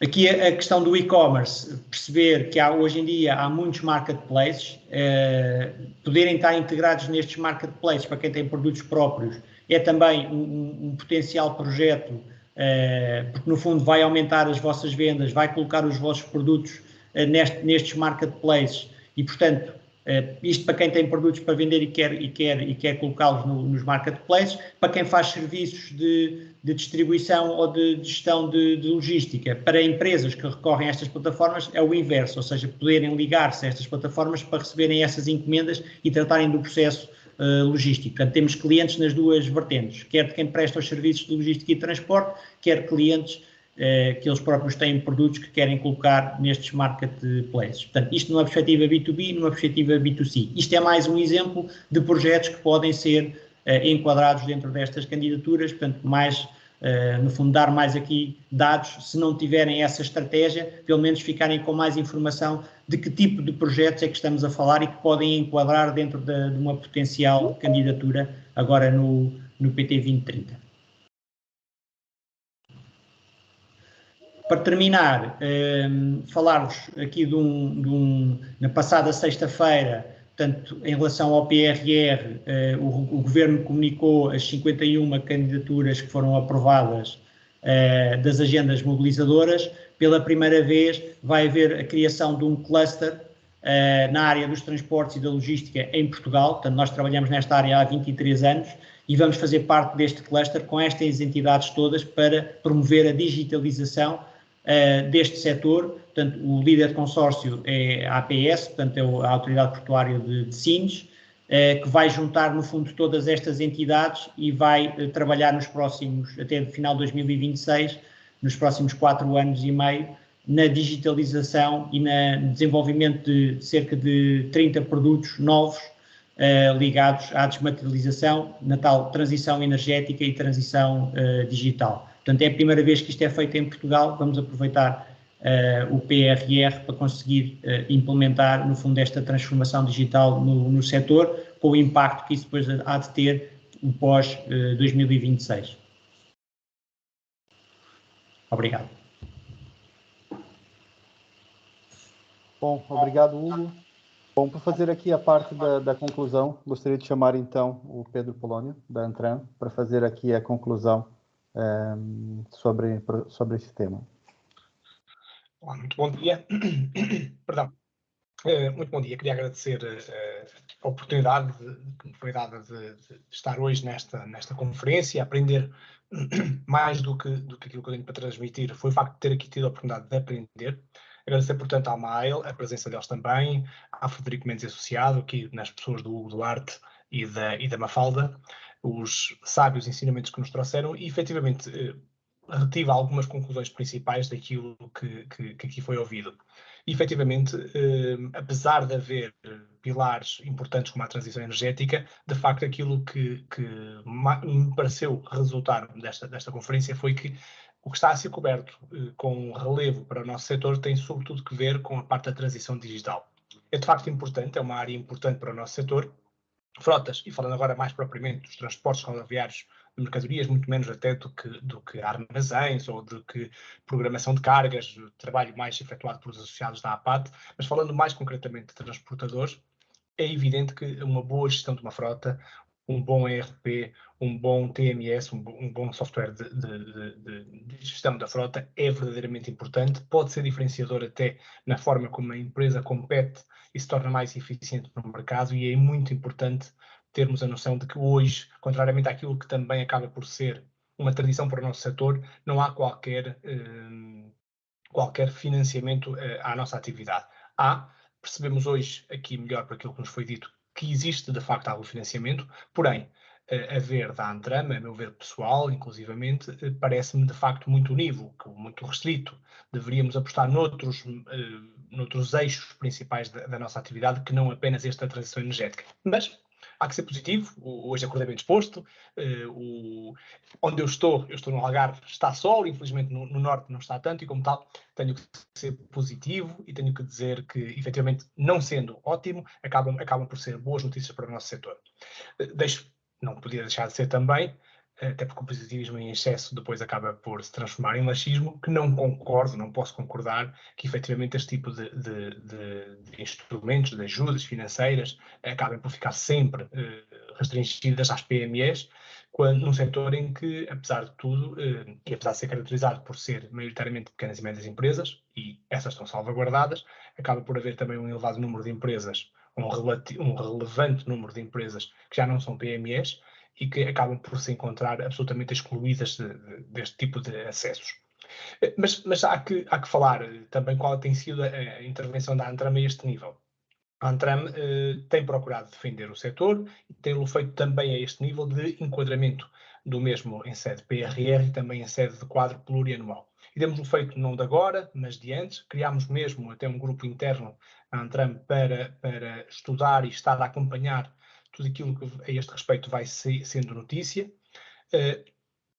Aqui a questão do e-commerce, perceber que hoje em dia há muitos marketplaces, poderem estar integrados nestes marketplaces para quem tem produtos próprios é também um potencial projeto, porque no fundo vai aumentar as vossas vendas, vai colocar os vossos produtos nestes marketplaces e, portanto, isto para quem tem produtos para vender e quer colocá-los nos marketplaces, para quem faz serviços de distribuição ou de gestão de logística. Para empresas que recorrem a estas plataformas é o inverso, ou seja, poderem ligar-se a estas plataformas para receberem essas encomendas e tratarem do processo logístico. Portanto, temos clientes nas duas vertentes, quer de quem presta os serviços de logística e transporte, quer clientes que eles próprios têm produtos que querem colocar nestes marketplaces. Portanto, isto numa perspectiva B2B, numa perspectiva B2C. Isto é mais um exemplo de projetos que podem ser enquadrados dentro destas candidaturas, portanto, mais, no fundo, dar mais aqui dados, se não tiverem essa estratégia, pelo menos ficarem com mais informação de que tipo de projetos é que estamos a falar e que podem enquadrar dentro de uma potencial candidatura agora no PT 2030. Para terminar, falar-vos aqui na passada sexta-feira, portanto, em relação ao PRR, o Governo comunicou as 51 candidaturas que foram aprovadas das agendas mobilizadoras. Pela primeira vez vai haver a criação de um cluster na área dos transportes e da logística em Portugal. Portanto, nós trabalhamos nesta área há 23 anos e vamos fazer parte deste cluster com estas entidades todas para promover a digitalização deste setor. Portanto, o líder de consórcio é a APS, portanto, é a Autoridade Portuária de Sines, que vai juntar, no fundo, todas estas entidades e vai trabalhar nos próximos, até o final de 2026, nos próximos 4 anos e meio, na digitalização e no desenvolvimento de cerca de 30 produtos novos ligados à desmaterialização, na tal transição energética e transição digital. Portanto, é a primeira vez que isto é feito em Portugal. Vamos aproveitar o PRR para conseguir implementar, no fundo, esta transformação digital no setor, com o impacto que isso depois há de ter pós 2026. Obrigado. Bom, obrigado, Hugo. Bom, para fazer aqui a parte da conclusão, gostaria de chamar então o Pedro Polónio, da Antram, para fazer aqui a conclusão sobre esse tema. Olá, muito bom dia. Perdão. Muito bom dia. Queria agradecer a oportunidade que me foi dada de estar hoje nesta conferência, aprender mais do que aquilo que eu tenho para transmitir. Foi o facto de ter aqui tido a oportunidade de aprender. Agradecer, portanto, ao Mael, a presença deles também, ao Frederico Mendes Associado, aqui nas pessoas do Hugo Duarte e da Mafalda, os sábios ensinamentos que nos trouxeram e, efetivamente, retive algumas conclusões principais daquilo que aqui foi ouvido. E, efetivamente, apesar de haver pilares importantes como a transição energética, de facto, aquilo que me pareceu resultar desta conferência foi que o que está a ser coberto com relevo para o nosso setor tem sobretudo que ver com a parte da transição digital. É de facto importante, é uma área importante para o nosso setor. Frotas, e falando agora mais propriamente dos transportes rodoviários de mercadorias, muito menos até do que armazéns ou do que programação de cargas, trabalho mais efetuado pelos associados da APAT, mas falando mais concretamente de transportadores, é evidente que uma boa gestão de uma frota, um bom ERP, um bom TMS, um bom software de gestão da frota é verdadeiramente importante, pode ser diferenciador até na forma como a empresa compete e se torna mais eficiente no mercado, e é muito importante termos a noção de que hoje, contrariamente àquilo que também acaba por ser uma tradição para o nosso setor, não há qualquer financiamento à nossa atividade. Percebemos hoje, aqui melhor por aquilo que nos foi dito, que existe de facto algum financiamento, porém, a ver da Antram, a meu ver pessoal, inclusivamente, parece-me de facto muito unívoco, muito restrito. Deveríamos apostar noutros eixos principais da nossa atividade, que não apenas esta transição energética. Mas há que ser positivo, hoje acordei bem disposto, onde eu estou no Algarve, está sol, infelizmente no Norte não está tanto, e como tal, tenho que ser positivo e tenho que dizer que, efetivamente, não sendo ótimo, acabam por ser boas notícias para o nosso setor. Não podia deixar de ser também, até porque o positivismo em excesso depois acaba por se transformar em laxismo, que não posso concordar que efetivamente este tipo de instrumentos, de ajudas financeiras, acabem por ficar sempre restringidas às PMEs, num setor em que, apesar de tudo, e apesar de ser caracterizado por ser maioritariamente pequenas e médias empresas, e essas estão salvaguardadas, acaba por haver também um elevado número de empresas, um relevante número de empresas que já não são PMEs e que acabam por se encontrar absolutamente excluídas deste tipo de acessos. Mas há que falar também qual tem sido a intervenção da Antram a este nível. A Antram tem procurado defender o setor e tem-lo feito também a este nível de enquadramento do mesmo em sede PRR e também em sede de quadro plurianual. E temos-lo feito não de agora, mas de antes. Criámos mesmo até um grupo interno na Antram para estudar e estar a acompanhar tudo aquilo que a este respeito vai sendo notícia.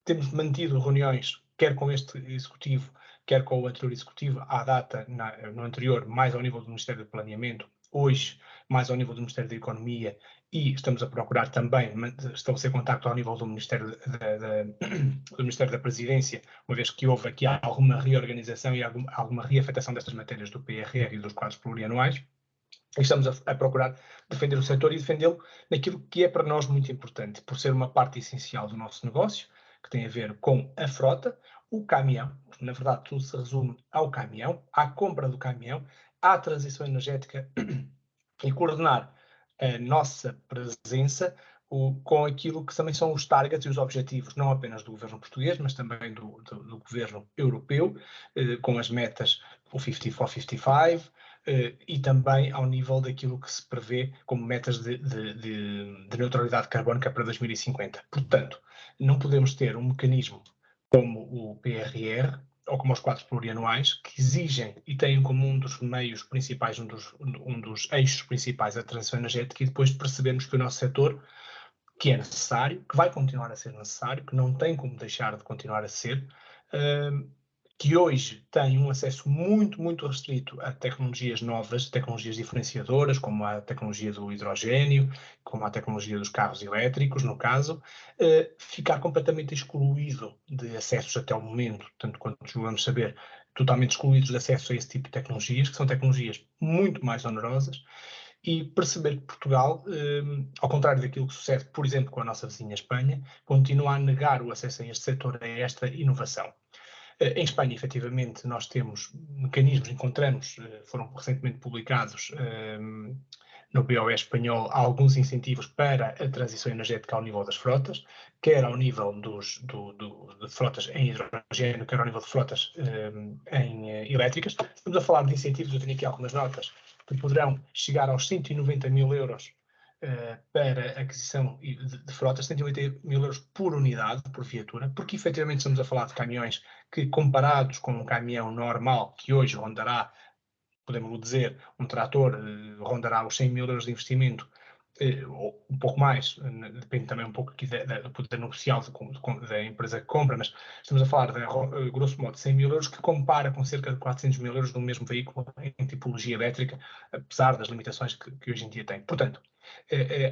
Temos mantido reuniões, quer com este executivo, quer com o anterior executivo, à data, no anterior, mais ao nível do Ministério do Planeamento, hoje mais ao nível do Ministério da Economia, e estamos a procurar também estabelecer contacto ao nível do Ministério do Ministério da Presidência, uma vez que houve aqui alguma reorganização e alguma reafetação destas matérias do PRR e dos quadros plurianuais. Estamos a procurar defender o setor e defendê-lo naquilo que é para nós muito importante, por ser uma parte essencial do nosso negócio, que tem a ver com a frota, o caminhão. Na verdade, tudo se resume ao caminhão, à compra do caminhão, à transição energética e coordenar a nossa presença com aquilo que também são os targets e os objetivos, não apenas do governo português, mas também do governo europeu, com as metas, o 50 for 55, e também ao nível daquilo que se prevê como metas de neutralidade carbónica para 2050. Portanto, não podemos ter um mecanismo como o PRR ou como os quadros plurianuais, que exigem e têm como um dos meios principais, um dos eixos principais a transição energética, e depois percebemos que o nosso setor, que é necessário, que vai continuar a ser necessário, que não tem como deixar de continuar a ser, que hoje tem um acesso muito, muito restrito a tecnologias novas, tecnologias diferenciadoras, como a tecnologia do hidrogênio, como a tecnologia dos carros elétricos, no caso, ficar completamente excluído de acessos até o momento, tanto quanto julgamos saber, totalmente excluídos de acesso a esse tipo de tecnologias, que são tecnologias muito mais onerosas, e perceber que Portugal, ao contrário daquilo que sucede, por exemplo, com a nossa vizinha Espanha, continua a negar o acesso a este setor, a esta inovação. Em Espanha, efetivamente, nós temos mecanismos, encontramos, foram recentemente publicados no BOE espanhol, alguns incentivos para a transição energética ao nível das frotas, quer ao nível de frotas em hidrogênio, quer ao nível de frotas elétricas. Estamos a falar de incentivos, eu tenho aqui algumas notas, que poderão chegar aos 190 mil euros para aquisição de frotas, 180 mil euros por unidade, por viatura, porque efetivamente estamos a falar de caminhões que, comparados com um caminhão normal, que hoje rondará, podemos dizer, um trator rondará os 100 mil euros de investimento, ou um pouco mais, depende também um pouco aqui do poder negocial da empresa que compra, mas estamos a falar de, grosso modo, 100 mil euros, que compara com cerca de 400 mil euros do mesmo veículo em tipologia elétrica, apesar das limitações que hoje em dia tem. Portanto,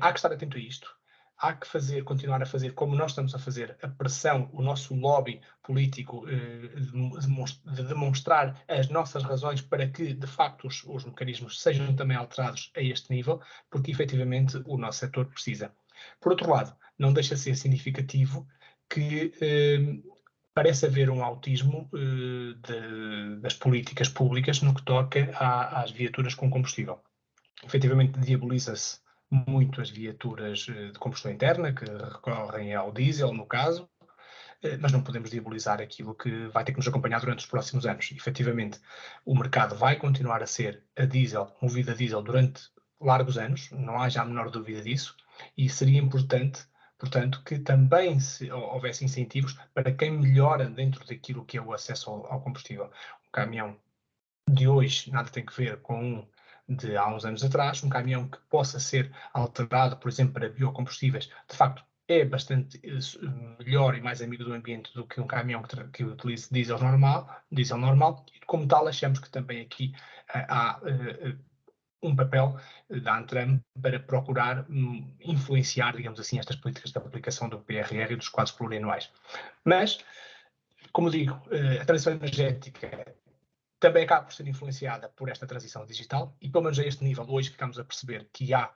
há que estar atento a isto. Há que continuar a fazer, como nós estamos a fazer, a pressão, o nosso lobby político de demonstrar as nossas razões para que, de facto, os mecanismos sejam também alterados a este nível, porque, efetivamente, o nosso setor precisa. Por outro lado, não deixa de ser significativo que parece haver um autismo das políticas públicas no que toca às viaturas com combustível. Efetivamente, diaboliza-se muito as viaturas de combustão interna, que recorrem ao diesel, no caso, mas não podemos diabolizar aquilo que vai ter que nos acompanhar durante os próximos anos. E, efetivamente, o mercado vai continuar a ser movido a diesel durante largos anos, não há já a menor dúvida disso, e seria importante, portanto, que também houvesse incentivos para quem melhora dentro daquilo que é o acesso ao combustível. O caminhão de hoje nada tem que ver com de há uns anos atrás, um caminhão que possa ser alterado, por exemplo, para biocombustíveis, de facto é bastante melhor e mais amigo do ambiente do que um caminhão que utilize diesel normal, e como tal achamos que também aqui há um papel da Antram para procurar influenciar, digamos assim, estas políticas de aplicação do PRR e dos quadros plurianuais. Mas, como digo, a transição energética também acaba por ser influenciada por esta transição digital e, pelo menos a este nível, hoje ficamos a perceber que há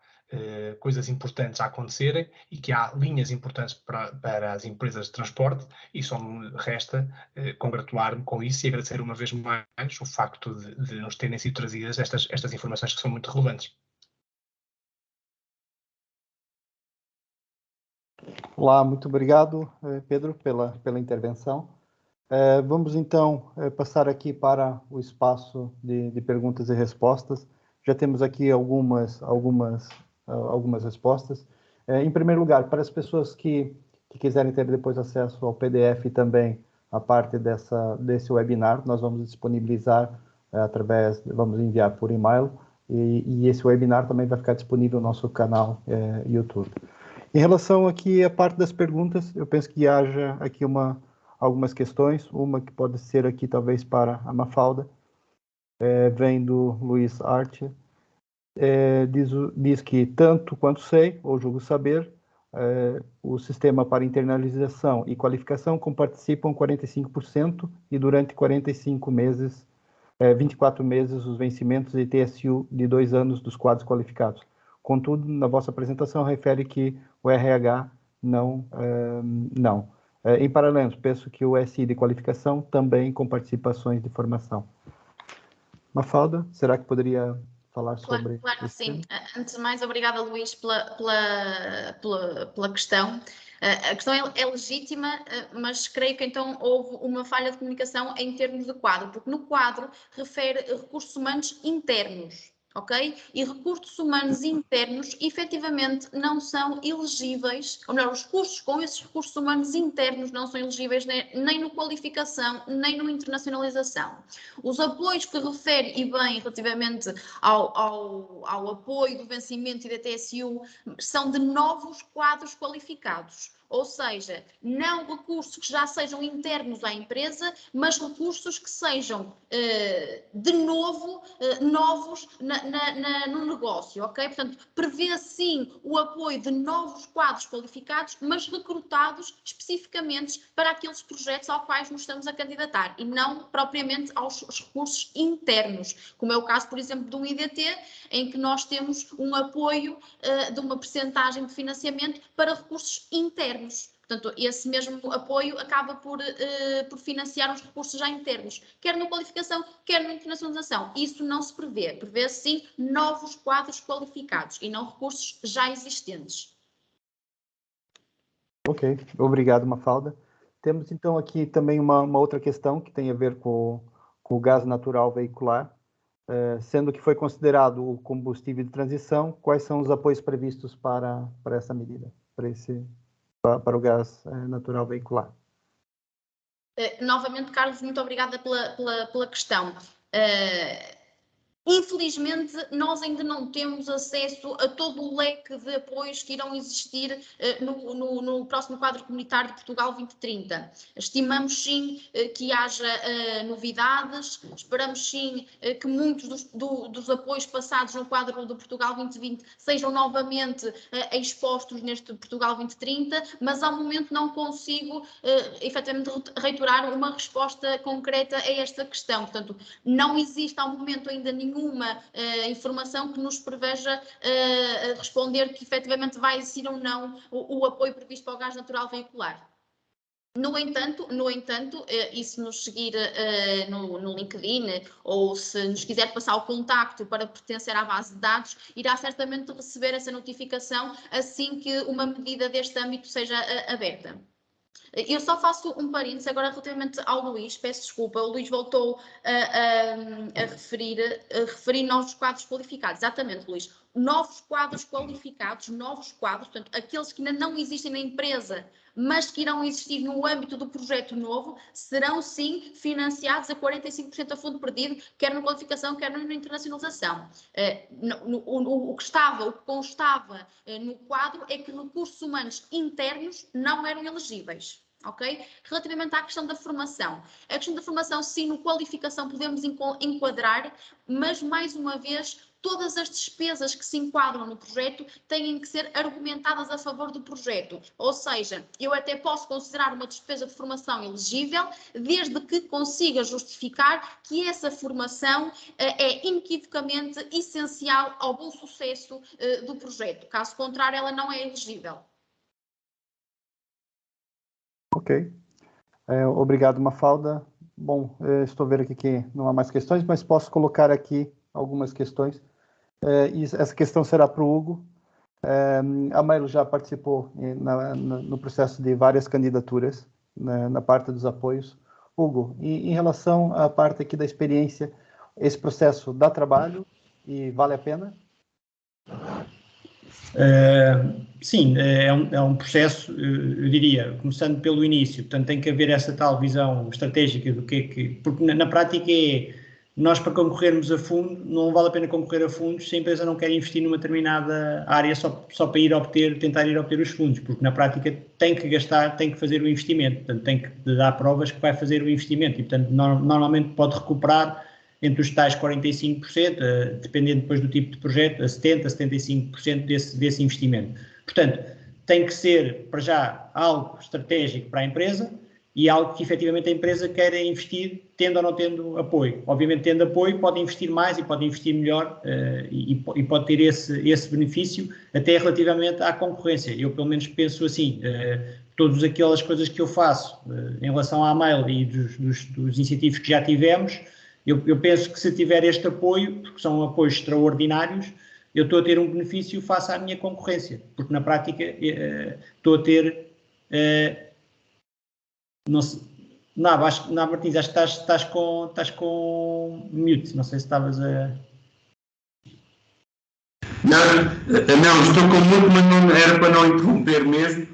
coisas importantes a acontecerem e que há linhas importantes para as empresas de transporte, e só me resta congratular-me com isso e agradecer uma vez mais o facto de nos terem sido trazidas estas informações que são muito relevantes. Olá, muito obrigado, Pedro, pela intervenção. Vamos então passar aqui para o espaço de perguntas e respostas. Já temos aqui algumas respostas. Em primeiro lugar, para as pessoas que quiserem ter depois acesso ao PDF e também a parte desse webinar, nós vamos disponibilizar vamos enviar por e-mail, e esse webinar também vai ficar disponível no nosso canal YouTube. Em relação aqui à parte das perguntas, eu penso que haja aqui algumas questões, uma que pode ser aqui talvez para a Mafalda, vem do Luiz Arte, diz que tanto quanto sei, ou julgo saber, o sistema para internalização e qualificação comparticipam 45% e durante 45 meses, 24 meses os vencimentos de TSU de 2 anos dos quadros qualificados. Contudo, na vossa apresentação refere que o RH não. Em paralelo, penso que o SI de qualificação também com participações de formação. Mafalda, será que poderia falar sobre... Claro que sim. Antes de mais, obrigada, Luís, pela questão. A questão é legítima, mas creio que então houve uma falha de comunicação em termos de quadro, porque no quadro refere recursos humanos internos. Ok? E recursos humanos internos, efetivamente, não são elegíveis, ou melhor, os cursos com esses recursos humanos internos não são elegíveis nem no qualificação, nem no internacionalização. Os apoios que refere, e bem, relativamente ao apoio do vencimento e da TSU, são de novos quadros qualificados. Ou seja, não recursos que já sejam internos à empresa, mas recursos que sejam, de novo, novos no negócio, ok? Portanto, prevê sim o apoio de novos quadros qualificados, mas recrutados especificamente para aqueles projetos aos quais nos estamos a candidatar e não propriamente aos recursos internos, como é o caso, por exemplo, de um IDT, em que nós temos um apoio de uma percentagem de financiamento para recursos internos. Portanto, esse mesmo apoio acaba por financiar os recursos já internos, quer na qualificação, quer na internacionalização. Isso não se prevê. Prevê, sim, novos quadros qualificados e não recursos já existentes. Ok, obrigado, Mafalda. Temos, então, aqui também uma outra questão que tem a ver com o gás natural veicular. Sendo que foi considerado o combustível de transição, quais são os apoios previstos para essa medida, para o gás natural veicular? Novamente, Carlos, muito obrigada pela questão. Infelizmente, nós ainda não temos acesso a todo o leque de apoios que irão existir no próximo quadro comunitário de Portugal 2030. Estimamos sim que haja novidades, esperamos sim que muitos dos apoios passados no quadro do Portugal 2020 sejam novamente expostos neste Portugal 2030, mas ao momento não consigo efetivamente reiterar uma resposta concreta a esta questão. Portanto, não existe ao momento ainda nenhuma informação que nos preveja responder que efetivamente vai existir ou não o apoio previsto para o gás natural veicular. No entanto, e se nos seguir no LinkedIn ou se nos quiser passar o contacto para pertencer à base de dados, irá certamente receber essa notificação assim que uma medida deste âmbito seja aberta. Eu só faço um parênteses agora relativamente ao Luís, peço desculpa, o Luís voltou a referir novos quadros qualificados. Exatamente, Luís. Novos quadros qualificados, portanto, aqueles que ainda não existem na empresa, mas que irão existir no âmbito do projeto novo, serão sim financiados a 45% a fundo perdido, quer na qualificação, quer na internacionalização. O que constava no quadro é que recursos humanos internos não eram elegíveis. Okay? Relativamente à questão da formação. A questão da formação, sim, no qualificação podemos enquadrar, mas, mais uma vez, todas as despesas que se enquadram no projeto têm que ser argumentadas a favor do projeto. Ou seja, eu até posso considerar uma despesa de formação elegível, desde que consiga justificar que essa formação é inequivocamente essencial ao bom sucesso do projeto. Caso contrário, ela não é elegível. Ok. Obrigado, Mafalda. Bom, estou vendo aqui que não há mais questões, mas posso colocar aqui algumas questões. E essa questão será para o Hugo. A Mailo já participou no processo de várias candidaturas, na parte dos apoios. Hugo, em relação à parte aqui da experiência, esse processo dá trabalho e vale a pena? Sim, é um processo, eu diria, começando pelo início, portanto tem que haver essa tal visão estratégica do que é que... Porque na prática nós para concorrermos a fundo, não vale a pena concorrer a fundos se a empresa não quer investir numa determinada área só para tentar ir obter os fundos, porque na prática tem que gastar, tem que fazer o investimento, portanto tem que dar provas que vai fazer o investimento e portanto normalmente pode recuperar entre os tais 45%, dependendo depois do tipo de projeto, a 70%, 75% desse investimento. Portanto, tem que ser, para já, algo estratégico para a empresa e algo que efetivamente a empresa queira investir, tendo ou não tendo apoio. Obviamente, tendo apoio, pode investir mais e pode investir melhor e pode ter esse benefício até relativamente à concorrência. Eu, pelo menos, penso assim, todas aquelas coisas que eu faço em relação à Mail e dos incentivos que já tivemos, eu penso que se tiver este apoio, porque são apoios extraordinários, eu estou a ter um benefício face à minha concorrência, porque na prática estou a ter... não sei, Martins, acho que estás com mute, não sei se estavas a... Não, estou com mute, mas não era para não interromper mesmo.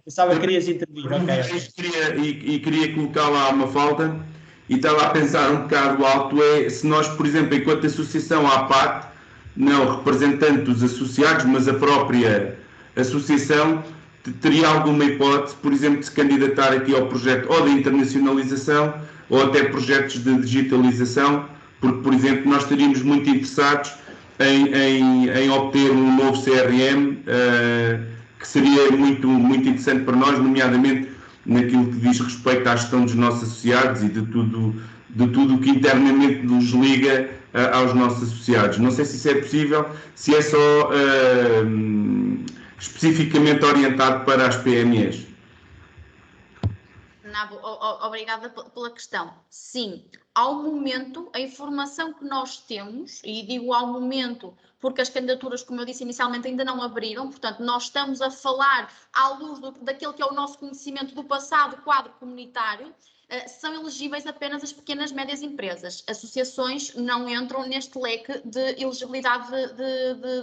Eu sabia que querias intervir, ok. Queria colocar lá uma falta. E estava a pensar um bocado alto, se nós, por exemplo, enquanto associação à APAT, não representando os associados, mas a própria associação, teria alguma hipótese, por exemplo, de se candidatar aqui ao projeto ou de internacionalização ou até projetos de digitalização, porque, por exemplo, nós estaríamos muito interessados em obter um novo CRM, que seria muito, muito interessante para nós, nomeadamente naquilo que diz respeito à gestão dos nossos associados e de tudo o que internamente nos liga aos nossos associados. Não sei se isso é possível, se é só especificamente orientado para as PMEs. Obrigada pela questão. Sim, ao momento, a informação que nós temos, e digo ao momento porque as candidaturas, como eu disse inicialmente, ainda não abriram, portanto, nós estamos a falar à luz daquele que é o nosso conhecimento do passado quadro comunitário, são elegíveis apenas as pequenas e médias empresas. Associações não entram neste leque de elegibilidade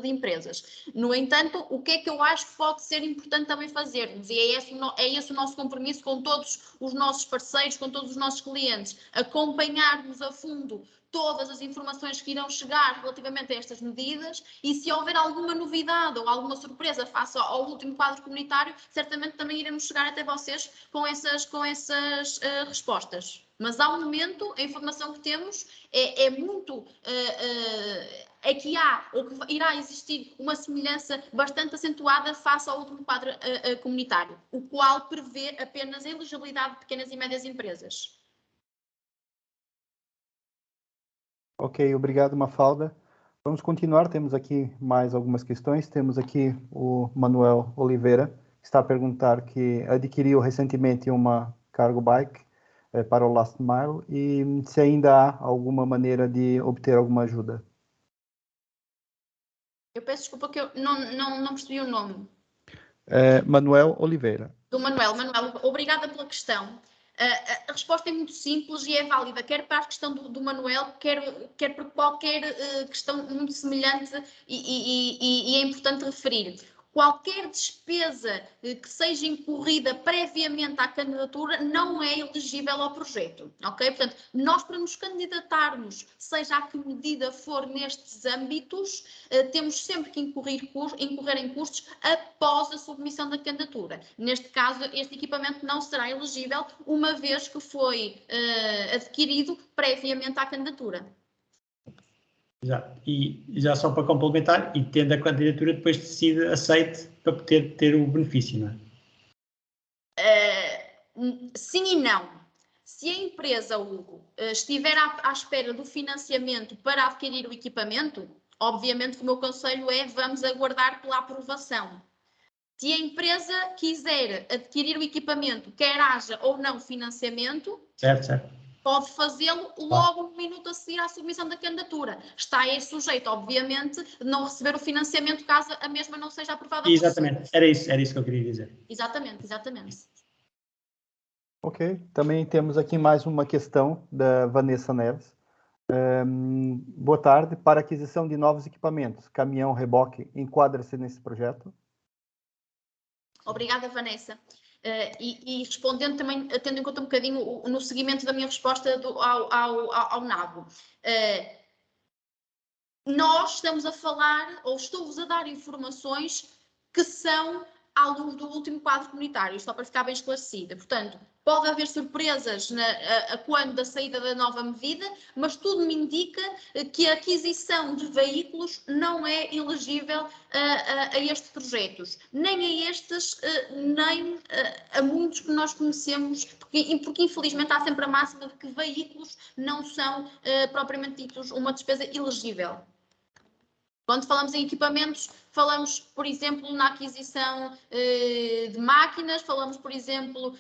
de empresas. No entanto, o que é que eu acho que pode ser importante também fazermos, e é esse o nosso compromisso com todos os nossos parceiros, com todos os nossos clientes, acompanharmos a fundo todas as informações que irão chegar relativamente a estas medidas e se houver alguma novidade ou alguma surpresa face ao último quadro comunitário, certamente também iremos chegar até vocês com essas respostas. Mas ao momento, a informação que temos é muito... é que há ou que irá existir uma semelhança bastante acentuada face ao último quadro comunitário, o qual prevê apenas a elegibilidade de pequenas e médias empresas. Ok, obrigado, Mafalda. Vamos continuar, temos aqui mais algumas questões. Temos aqui o Manuel Oliveira, que está a perguntar que adquiriu recentemente uma cargo bike para o Last Mile e se ainda há alguma maneira de obter alguma ajuda. Eu peço desculpa que eu não percebi o nome. Manuel Oliveira. Do Manuel, obrigada pela questão. A resposta é muito simples e é válida, quer para a questão do Manuel, quer para qualquer questão muito semelhante e é importante referir. Qualquer despesa que seja incorrida previamente à candidatura não é elegível ao projeto, ok? Portanto, nós para nos candidatarmos, seja a que medida for nestes âmbitos, temos sempre que incorrer em custos após a submissão da candidatura. Neste caso, este equipamento não será elegível, uma vez que foi adquirido previamente à candidatura. Exato. E já só para complementar, e tendo a candidatura depois decide aceite para poder ter o benefício, não é? Sim e não. Se a empresa, Hugo, estiver à espera do financiamento para adquirir o equipamento, obviamente que o meu conselho é vamos aguardar pela aprovação. Se a empresa quiser adquirir o equipamento, quer haja ou não financiamento, certo. Pode fazê-lo logo no minuto a seguir à submissão da candidatura. Está sujeito, obviamente, de não receber o financiamento caso a mesma não seja aprovada. Exatamente, era isso que eu queria dizer. Exatamente. Ok, também temos aqui mais uma questão da Vanessa Neves. Boa tarde. Para aquisição de novos equipamentos, caminhão, reboque, enquadra-se nesse projeto? Obrigada, Vanessa. E respondendo também, tendo em conta um bocadinho no seguimento da minha resposta ao NABO. Nós estamos a falar, ou estou-vos a dar informações que são à luz do último quadro comunitário, só para ficar bem esclarecida. Portanto, pode haver surpresas quando da saída da nova medida, mas tudo me indica que a aquisição de veículos não é elegível a estes projetos, nem a estes, nem a muitos que nós conhecemos, porque infelizmente há sempre a máxima de que veículos não são propriamente ditos uma despesa elegível. Quando falamos em equipamentos, falamos, por exemplo, na aquisição de máquinas, falamos, por exemplo,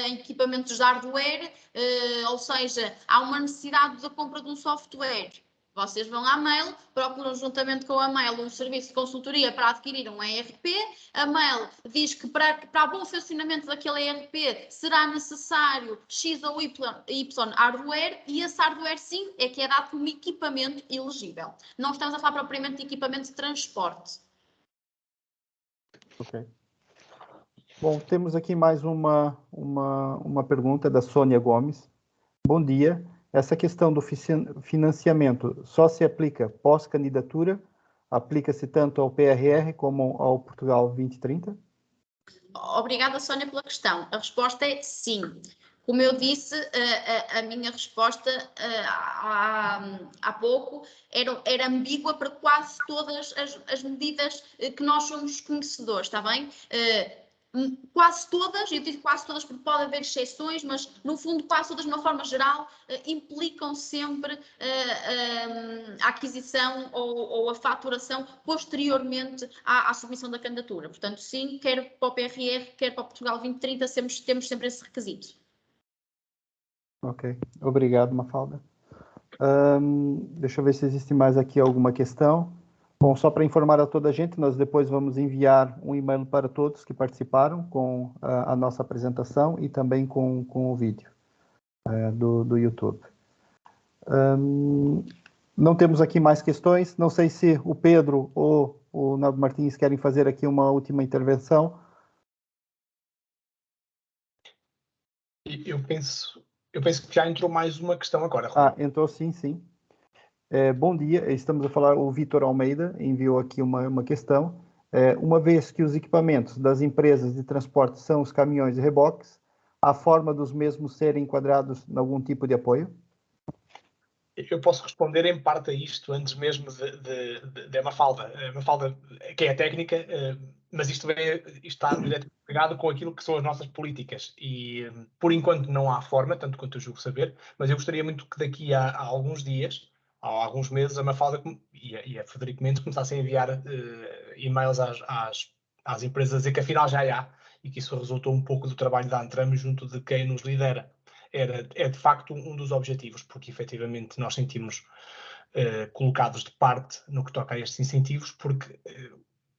em equipamentos de hardware, ou seja, há uma necessidade da compra de um software. Vocês vão à Mail, procuram juntamente com a Mail um serviço de consultoria para adquirir um ERP. A Mail diz que para bom funcionamento daquele ERP será necessário X ou Y hardware, e esse hardware sim é que é dado como equipamento elegível. Não estamos a falar propriamente de equipamento de transporte. Ok. Bom, temos aqui mais uma pergunta da Sônia Gomes. Bom dia. Essa questão do financiamento só se aplica pós-candidatura? Aplica-se tanto ao PRR como ao Portugal 2030? Obrigada, Sónia, pela questão. A resposta é sim. Como eu disse, a minha resposta há pouco era ambígua para quase todas as medidas que nós somos conhecedores, está bem? Quase todas, eu digo quase todas porque pode haver exceções, mas no fundo quase todas de uma forma geral implicam sempre a aquisição ou a faturação posteriormente à submissão da candidatura. Portanto, sim, quer para o PRR, quer para o Portugal 2030, temos sempre esse requisito. Ok, obrigado, Mafalda. Deixa eu ver se existe mais aqui alguma questão. Bom, só para informar a toda a gente, nós depois vamos enviar um e-mail para todos que participaram com a nossa apresentação e também com o vídeo do YouTube. Não temos aqui mais questões. Não sei se o Pedro ou o Nabo Martins querem fazer aqui uma última intervenção. Eu penso que já entrou mais uma questão agora. Entrou sim. Bom dia, estamos a falar, o Vitor Almeida enviou aqui uma questão. Uma vez que os equipamentos das empresas de transporte são os caminhões e reboques, a forma dos mesmos serem enquadrados em algum tipo de apoio? Eu posso responder em parte a isto antes mesmo de Mafalda. Mafalda, que é a técnica, mas isto está diretamente ligado com aquilo que são as nossas políticas. E, por enquanto, não há forma, tanto quanto eu julgo saber, mas eu gostaria muito que daqui a alguns dias, há alguns meses, a Mafalda e a Frederico Mendes começassem a enviar e-mails às empresas a dizer que afinal já há, e que isso resultou um pouco do trabalho da Antram junto de quem nos lidera. É de facto um dos objetivos, porque efetivamente nós sentimos colocados de parte no que toca a estes incentivos, porque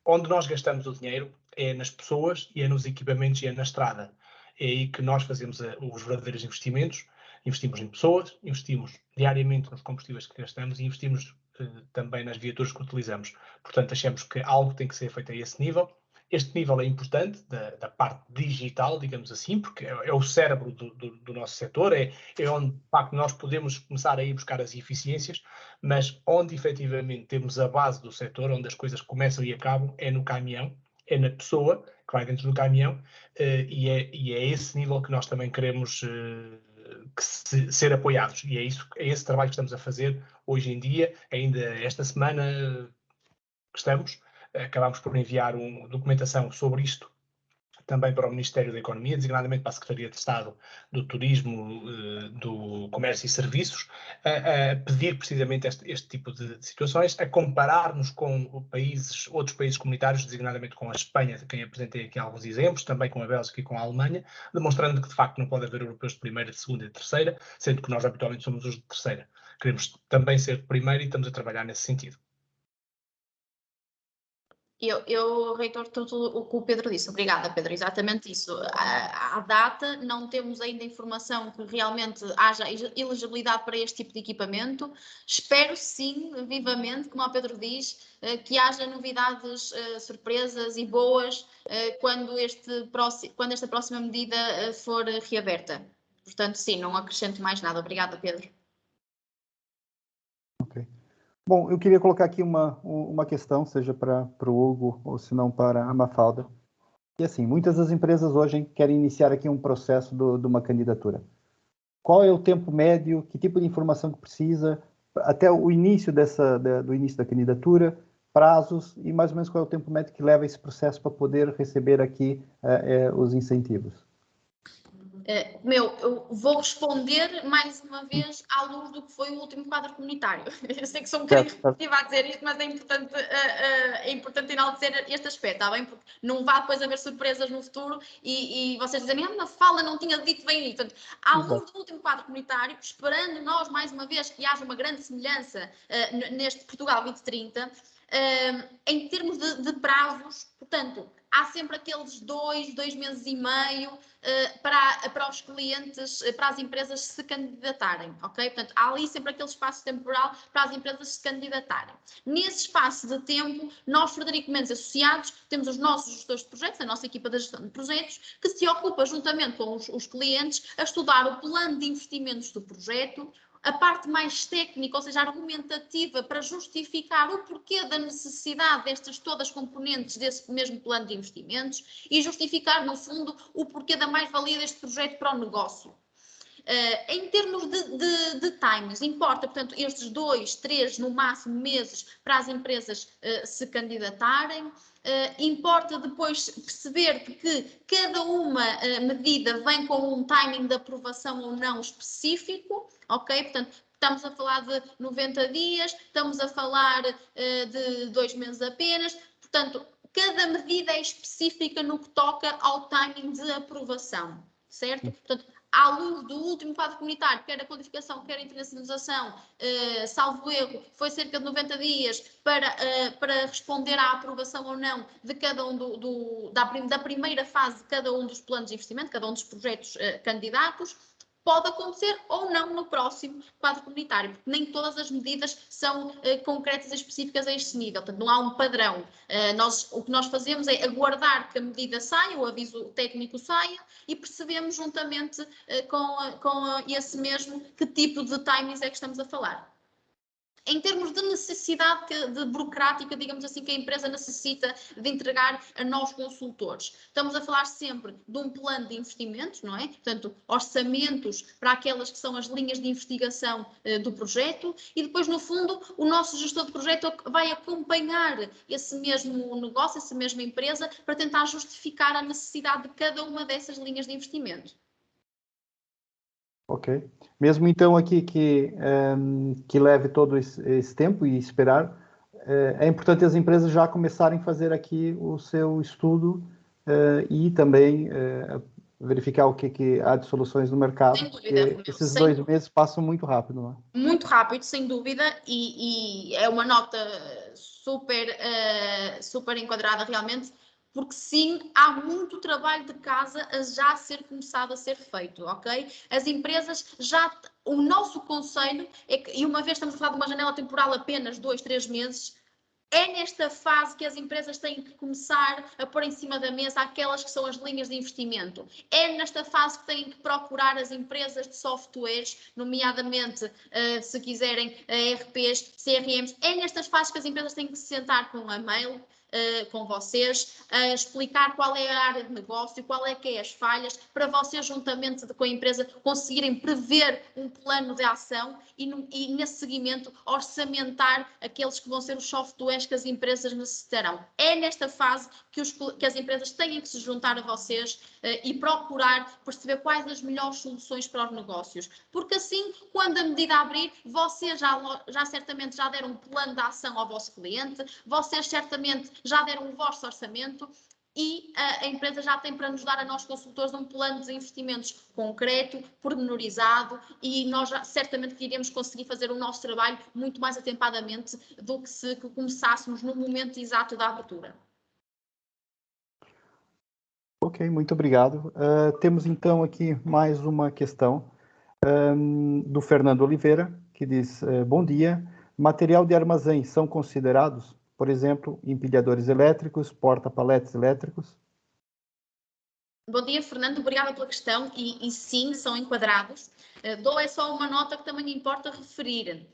onde nós gastamos o dinheiro é nas pessoas e é nos equipamentos e é na estrada. É aí que nós fazemos os verdadeiros investimentos. Investimos em pessoas, investimos diariamente nos combustíveis que gastamos e investimos também nas viaturas que utilizamos. Portanto, achamos que algo tem que ser feito a esse nível. Este nível é importante da parte digital, digamos assim, porque é o cérebro do nosso setor, é onde, de facto, nós podemos começar a ir buscar as eficiências, mas onde, efetivamente, temos a base do setor, onde as coisas começam e acabam, é no caminhão, é na pessoa que vai dentro do caminhão, e é esse nível que nós também queremos ser apoiados. E é esse trabalho que estamos a fazer hoje em dia, ainda esta semana que estamos. Acabámos por enviar uma documentação sobre isto também para o Ministério da Economia, designadamente para a Secretaria de Estado do Turismo, do Comércio e Serviços, a pedir precisamente este tipo de situações, a comparar-nos com outros países comunitários, designadamente com a Espanha, de quem apresentei aqui alguns exemplos, também com a Bélgica e com a Alemanha, demonstrando que de facto não pode haver europeus de primeira, de segunda e de terceira, sendo que nós habitualmente somos os de terceira. Queremos também ser de primeira e estamos a trabalhar nesse sentido. Eu reitero tudo o que o Pedro disse. Obrigada, Pedro. Exatamente isso. À data, não temos ainda informação que realmente haja elegibilidade para este tipo de equipamento. Espero, sim, vivamente, como o Pedro diz, que haja novidades, surpresas e boas quando esta próxima medida for reaberta. Portanto, sim, não acrescento mais nada. Obrigada, Pedro. Ok. Bom, eu queria colocar aqui uma questão, seja para o Hugo ou se não para a Mafalda. E assim, muitas das empresas hoje querem iniciar aqui um processo de uma candidatura. Qual é o tempo médio? Que tipo de informação que precisa? Até o início do início da candidatura, prazos e mais ou menos qual é o tempo médio que leva esse processo para poder receber aqui os incentivos? Eu vou responder mais uma vez à luz do que foi o último quadro comunitário. Eu sei que sou um bocadinho repetitiva a dizer isto, mas é importante enaltecer este aspecto, está bem? Porque não vá depois haver surpresas no futuro e vocês dizerem, a Mafalda não tinha dito bem isso. Portanto, à luz do último quadro comunitário, esperando nós, mais uma vez, que haja uma grande semelhança neste Portugal 2030, em termos de prazos, portanto, há sempre aqueles 2 meses e meio para os clientes, para as empresas se candidatarem, ok? Portanto, há ali sempre aquele espaço temporal para as empresas se candidatarem. Nesse espaço de tempo, nós, Frederico Mendes Associados, temos os nossos gestores de projetos, a nossa equipa de gestão de projetos, que se ocupa juntamente com os clientes a estudar o plano de investimentos do projeto, a parte mais técnica, ou seja, argumentativa, para justificar o porquê da necessidade destas todas componentes desse mesmo plano de investimentos e justificar, no fundo, o porquê da mais-valia deste projeto para o negócio. Em termos de timings, importa, portanto, estes 2, 3, no máximo, meses para as empresas se candidatarem. Importa depois perceber que cada uma medida vem com um timing de aprovação ou não específico, ok? Portanto, estamos a falar de 90 dias, estamos a falar de 2 meses apenas, portanto, cada medida é específica no que toca ao timing de aprovação, certo? Portanto, à luz do último quadro comunitário, quer a codificação, quer a internacionalização, salvo erro, foi cerca de 90 dias para responder à aprovação ou não de cada um da primeira fase de cada um dos planos de investimento, cada um dos projetos candidatos. Pode acontecer ou não no próximo quadro comunitário, porque nem todas as medidas são concretas e específicas a este nível, portanto não há um padrão. O que nós fazemos é aguardar que a medida saia, o aviso técnico saia, e percebemos juntamente com esse mesmo que tipo de timings é que estamos a falar. Em termos de necessidade burocrática, digamos assim, que a empresa necessita de entregar a nós consultores. Estamos a falar sempre de um plano de investimentos, não é? Portanto, orçamentos para aquelas que são as linhas de investigação do projeto e depois, no fundo, o nosso gestor de projeto vai acompanhar esse mesmo negócio, essa mesma empresa, para tentar justificar a necessidade de cada uma dessas linhas de investimento. Ok. Mesmo então aqui que leve todo esse tempo e esperar, é importante as empresas já começarem a fazer aqui o seu estudo e também verificar o que há de soluções no mercado. Sem dúvida, porque esses 2 meses passam muito rápido, não é? Muito rápido, sem dúvida, e é uma nota super enquadrada realmente, porque sim, há muito trabalho de casa a já ser começado a ser feito, ok? As empresas o nosso conselho é que, e uma vez estamos a falar de uma janela temporal apenas 2, 3 meses, é nesta fase que as empresas têm que começar a pôr em cima da mesa aquelas que são as linhas de investimento. É nesta fase que têm que procurar as empresas de softwares, nomeadamente, se quiserem, ERPs, CRMs. É nestas fases que as empresas têm que se sentar com a mail, com vocês, explicar qual é a área de negócio, qual é que é as falhas, para vocês, juntamente com a empresa, conseguirem prever um plano de ação e nesse seguimento, orçamentar aqueles que vão ser os softwares que as empresas necessitarão. É nesta fase que as empresas têm que se juntar a vocês e procurar perceber quais as melhores soluções para os negócios. Porque assim, quando a medida abrir, vocês já certamente já deram um plano de ação ao vosso cliente, vocês certamente já deram o vosso orçamento e a empresa já tem para nos dar a nós consultores um plano de investimentos concreto, pormenorizado, e nós certamente que iremos conseguir fazer o nosso trabalho muito mais atempadamente do que se começássemos no momento exato da abertura. Ok, muito obrigado. Temos então aqui mais uma questão do Fernando Oliveira, que diz, bom dia, material de armazém são considerados, por exemplo, empilhadores elétricos, porta-paletes elétricos? Bom dia, Fernando. Obrigada pela questão. E sim, são enquadrados. Dou só uma nota que também importa referir.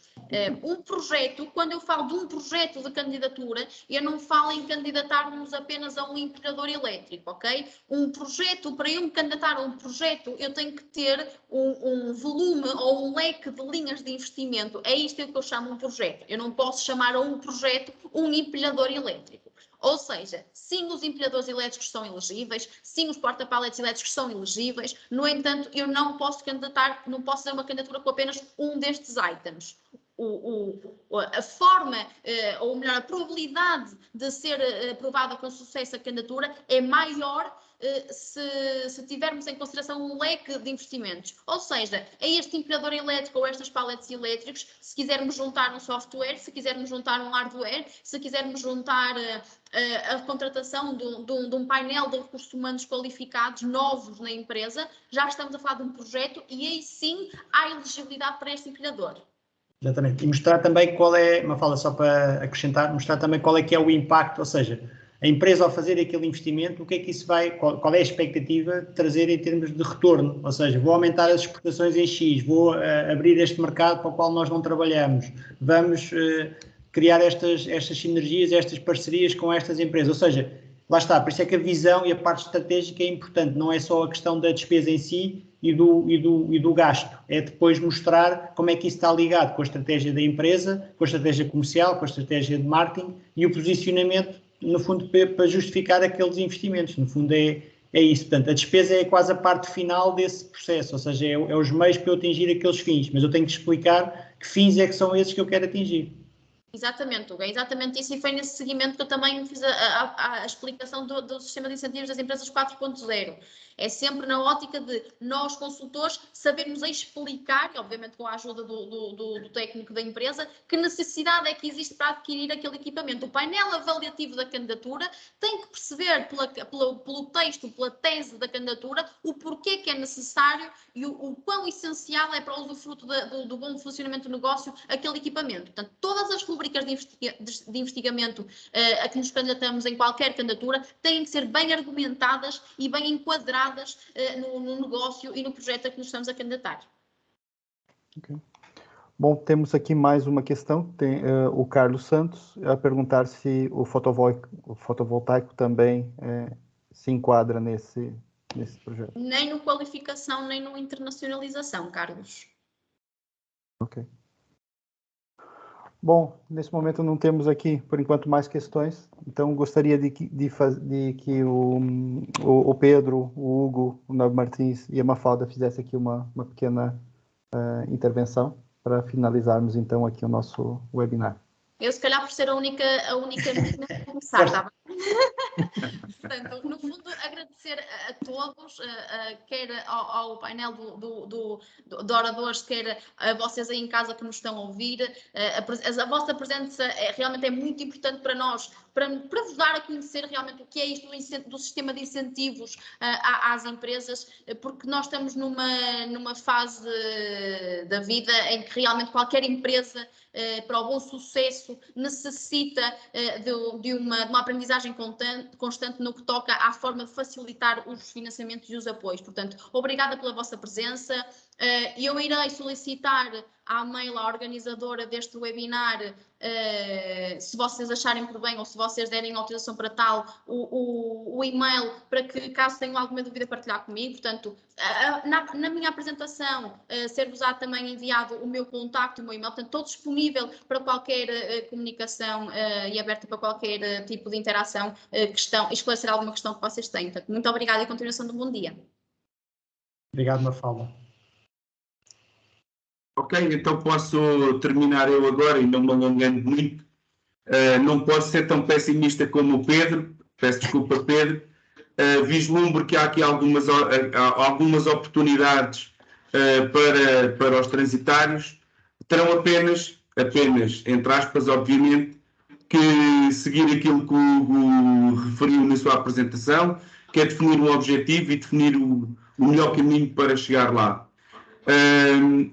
Um projeto, quando eu falo de um projeto de candidatura, eu não falo em candidatar-nos apenas a um empilhador elétrico, ok? Um projeto, para eu me candidatar a um projeto, eu tenho que ter um volume ou um leque de linhas de investimento. É isto que eu chamo um projeto. Eu não posso chamar a um projeto um empilhador elétrico. Ou seja, sim, os empilhadores elétricos são elegíveis, sim, os porta-paletes elétricos são elegíveis, no entanto, eu não posso candidatar, não posso fazer uma candidatura com apenas um destes itens. A forma, ou melhor, a probabilidade de ser aprovada com sucesso a candidatura é maior se tivermos em consideração um leque de investimentos. Ou seja, a este empilhador elétrico ou estas paletes elétricos, se quisermos juntar um software, se quisermos juntar um hardware, se quisermos juntar a contratação de um painel de recursos humanos qualificados novos na empresa, já estamos a falar de um projeto e aí sim há elegibilidade para este empilhador. Exatamente. E mostrar também qual é, uma fala só para acrescentar, mostrar também qual é que é o impacto, ou seja, a empresa ao fazer aquele investimento, o que é que isso vai, qual é a expectativa de trazer em termos de retorno, ou seja, vou aumentar as exportações em X, vou abrir este mercado para o qual nós não trabalhamos, vamos criar estas sinergias, estas parcerias com estas empresas, ou seja, lá está, por isso é que a visão e a parte estratégica é importante, não é só a questão da despesa em si e do gasto, é depois mostrar como é que isso está ligado com a estratégia da empresa, com a estratégia comercial, com a estratégia de marketing e o posicionamento, no fundo, para justificar aqueles investimentos, no fundo é isso, portanto, a despesa é quase a parte final desse processo, ou seja, é os meios para eu atingir aqueles fins, mas eu tenho que explicar que fins é que são esses que eu quero atingir. Exatamente, Hugo, é exatamente isso e foi nesse seguimento que eu também fiz a explicação do sistema de incentivos das empresas 4.0. É sempre na ótica de nós, consultores, sabermos explicar, obviamente com a ajuda do técnico da empresa, que necessidade é que existe para adquirir aquele equipamento. O painel avaliativo da candidatura tem que perceber pelo texto, pela tese da candidatura, o porquê que é necessário e o quão essencial é para o usufruto do bom funcionamento do negócio aquele equipamento. Portanto, todas as rubricas de investigamento a que nos candidatamos em qualquer candidatura têm que ser bem argumentadas e bem enquadradas no negócio e no projeto a que nos estamos a candidatar. Okay. Bom, temos aqui mais uma questão. Tem o Carlos Santos a perguntar se o fotovoltaico também se enquadra nesse projeto. Nem no qualificação, nem no internacionalização, Carlos. Ok. Bom, nesse momento não temos aqui, por enquanto, mais questões. Então, gostaria de que o Pedro, o Hugo, o Nobre Martins e a Mafalda fizessem aqui uma pequena intervenção para finalizarmos, então, aqui o nosso webinar. Eu, se calhar, por ser a única menina a começar, tá bem? Portanto, no fundo, agradecer a todos, quer ao painel de oradores, quer a vocês aí em casa que nos estão a ouvir. A vossa presença realmente é muito importante para nós, para vos dar a conhecer realmente o que é isto do sistema de incentivos às empresas, porque nós estamos numa fase da vida em que realmente qualquer empresa, para o bom sucesso, necessita de uma aprendizagem constante no que toca à forma de facilitar os financiamentos e os apoios. Portanto, obrigada pela vossa presença. Eu irei solicitar à mail à organizadora deste webinar, se vocês acharem por bem ou se vocês derem autorização para tal, o e-mail para que, caso tenham alguma dúvida, partilhar comigo. Portanto, na minha apresentação, ser-vos-á também enviado o meu contacto e o meu e-mail, portanto, estou disponível para qualquer comunicação e aberta para qualquer tipo de interação, esclarecer alguma questão que vocês tenham. Portanto, muito obrigada e continuação de um bom dia. Obrigado, Mafalda. Ok, então posso terminar eu agora e não me alongando muito. Não posso ser tão pessimista como o Pedro, peço desculpa, Pedro. Vislumbro que há aqui algumas oportunidades para os transitários. Terão apenas, entre aspas, obviamente, que seguir aquilo que o Hugo referiu na sua apresentação, que é definir um objetivo e definir o melhor caminho para chegar lá.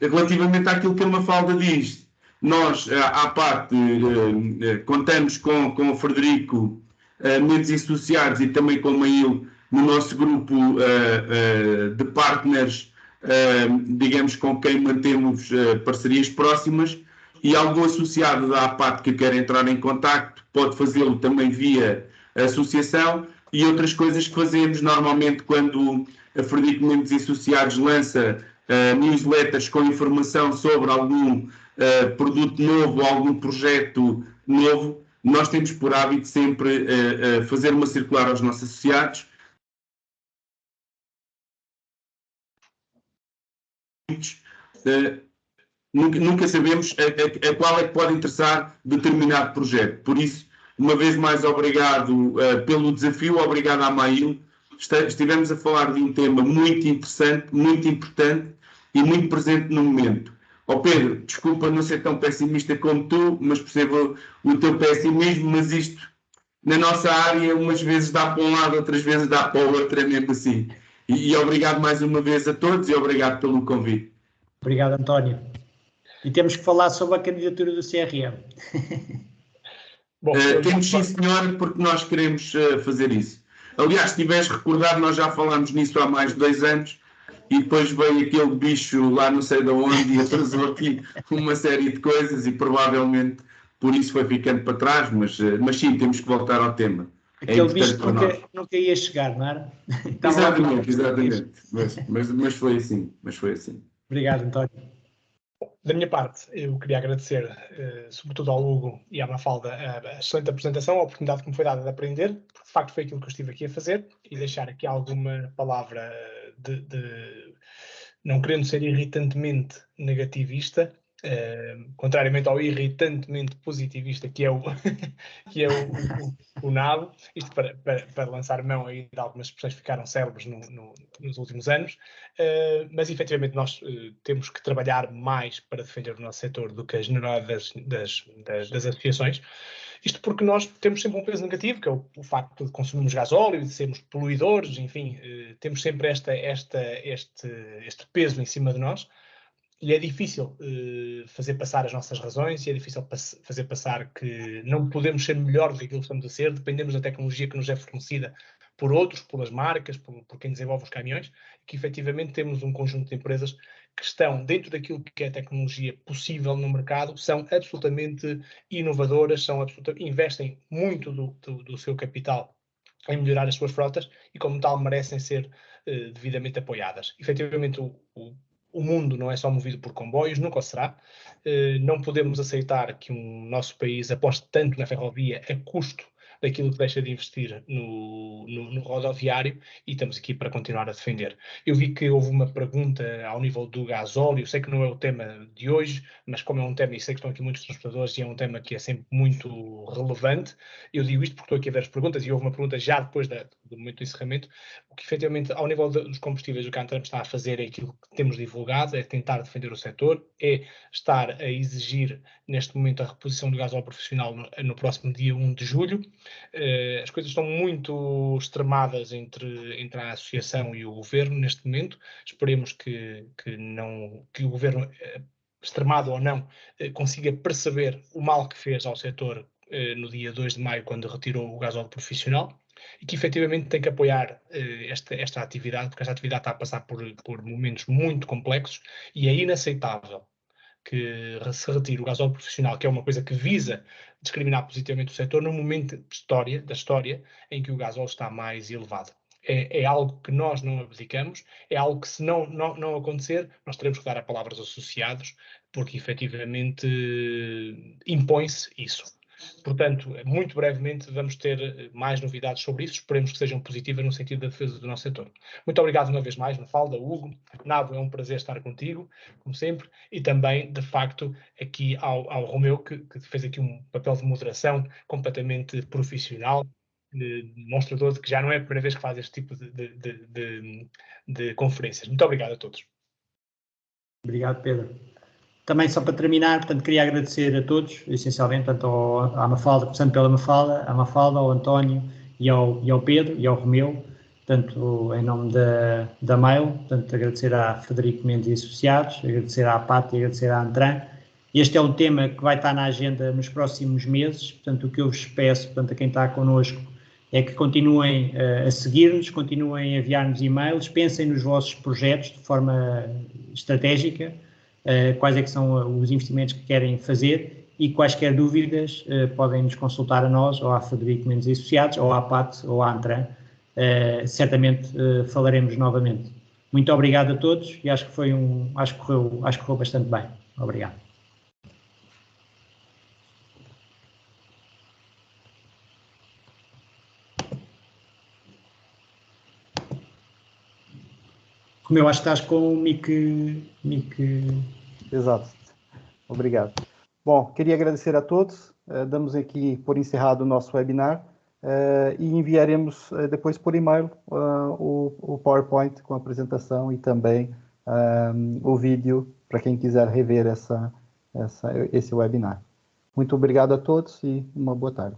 Relativamente àquilo que a Mafalda diz, nós, à parte, contamos com o Frederico Mendes e Associados e também com o Mail no nosso grupo de partners, digamos, com quem mantemos parcerias próximas, e algum associado da APAT que quer entrar em contacto pode fazê-lo também via associação, e outras coisas que fazemos normalmente quando a Frederico Mendes e Associados lança newsletters com informação sobre algum produto novo ou algum projeto novo, nós temos por hábito sempre fazer uma circular aos nossos associados. Nunca sabemos a qual é que pode interessar determinado projeto. Por isso, uma vez mais, obrigado pelo desafio, obrigado à Mail. Estivemos a falar de um tema muito interessante, muito importante e muito presente no momento. Pedro, desculpa não ser tão pessimista como tu, mas percebo o teu pessimismo, mas isto, na nossa área, umas vezes dá para um lado, outras vezes dá para o outro, é mesmo assim. E obrigado mais uma vez a todos e obrigado pelo convite. Obrigado, António. E temos que falar sobre a candidatura do CRM. Bom, temos sim, senhora, porque nós queremos fazer isso. Aliás, se tiveres recordado, nós já falámos nisso há mais de 2 anos e depois veio aquele bicho lá não sei de onde e atrasou aqui uma série de coisas e provavelmente por isso foi ficando para trás, mas sim, temos que voltar ao tema. Aquele bicho nunca ia chegar, não era? Exatamente. Mas foi assim. Obrigado, António. Da minha parte, eu queria agradecer, sobretudo ao Hugo e à Mafalda, a excelente apresentação, a oportunidade que me foi dada de aprender, porque de facto foi aquilo que eu estive aqui a fazer, e deixar aqui alguma palavra não querendo ser irritantemente negativista, contrariamente ao irritantemente positivista que é o Nabo, isto para lançar mão aí de algumas expressões que ficaram célebres nos últimos anos, mas efetivamente nós temos que trabalhar mais para defender o nosso setor do que a generalidade das associações. Isto porque nós temos sempre um peso negativo, que é o facto de consumirmos gasóleo e de sermos poluidores, enfim, temos sempre este peso em cima de nós. E é difícil fazer passar as nossas razões, e é difícil fazer passar que não podemos ser melhores do que aquilo que estamos a ser, dependemos da tecnologia que nos é fornecida por outros, pelas marcas, por quem desenvolve os caminhões, que efetivamente temos um conjunto de empresas que estão dentro daquilo que é a tecnologia possível no mercado, são absolutamente inovadoras, investem muito do seu capital em melhorar as suas frotas e, como tal, merecem ser devidamente apoiadas. Efetivamente, o mundo não é só movido por comboios, nunca o será. Não podemos aceitar que o nosso país aposte tanto na ferrovia a custo daquilo que deixa de investir no rodoviário, e estamos aqui para continuar a defender. Eu vi que houve uma pergunta ao nível do gasóleo, sei que não é o tema de hoje, mas como é um tema, e sei que estão aqui muitos transportadores e é um tema que é sempre muito relevante, eu digo isto porque estou aqui a ver as perguntas, e houve uma pergunta já depois do momento do encerramento. O que efetivamente, ao nível dos combustíveis, o que a Antram está a fazer é aquilo que temos divulgado, é tentar defender o setor, é estar a exigir neste momento a reposição do gasóleo profissional no próximo dia 1 de julho. As coisas estão muito extremadas entre a associação e o governo neste momento. Esperemos que o governo, extremado ou não, consiga perceber o mal que fez ao setor no dia 2 de maio, quando retirou o gasóleo profissional, e que efetivamente tem que apoiar esta atividade, porque esta atividade está a passar por momentos muito complexos, e é inaceitável que se retire o gasóleo profissional, que é uma coisa que visa discriminar positivamente o setor, num momento da história em que o gasóleo está mais elevado. É algo que nós não abdicamos, é algo que, se não acontecer, nós teremos que dar a palavra aos associados, porque efetivamente impõe-se isso. Portanto, muito brevemente vamos ter mais novidades sobre isso, esperemos que sejam positivas no sentido da defesa do nosso setor. Muito obrigado uma vez mais, Mafalda, Hugo, Nabo, é um prazer estar contigo, como sempre, e também, de facto, aqui ao Romeu, que fez aqui um papel de moderação completamente profissional, demonstrador de que já não é a primeira vez que faz este tipo de conferências. Muito obrigado a todos. Obrigado, Pedro. Também só para terminar, portanto, queria agradecer a todos, essencialmente, tanto à Mafalda, começando pela Mafalda, ao António e ao Pedro e ao Romeu, portanto, em nome da Mail, portanto, agradecer à Frederico Mendes e Associados, agradecer à APAT e agradecer à Antran. Este é um tema que vai estar na agenda nos próximos meses, portanto, o que eu vos peço, portanto, a quem está connosco, é que continuem a seguir-nos, continuem a enviar-nos e-mails, pensem nos vossos projetos de forma estratégica, quais é que são os investimentos que querem fazer e quaisquer dúvidas podem nos consultar a nós, ou à Frederico Mendes e Associados, ou à APAT, ou à Antran. Certamente falaremos novamente. Muito obrigado a todos e acho que correu bastante bem. Obrigado. Como eu acho que estás com o mic... Exato. Obrigado. Bom, queria agradecer a todos. Damos aqui por encerrado o nosso webinar e enviaremos depois por e-mail o PowerPoint com a apresentação e também o vídeo para quem quiser rever esse webinar. Muito obrigado a todos e uma boa tarde.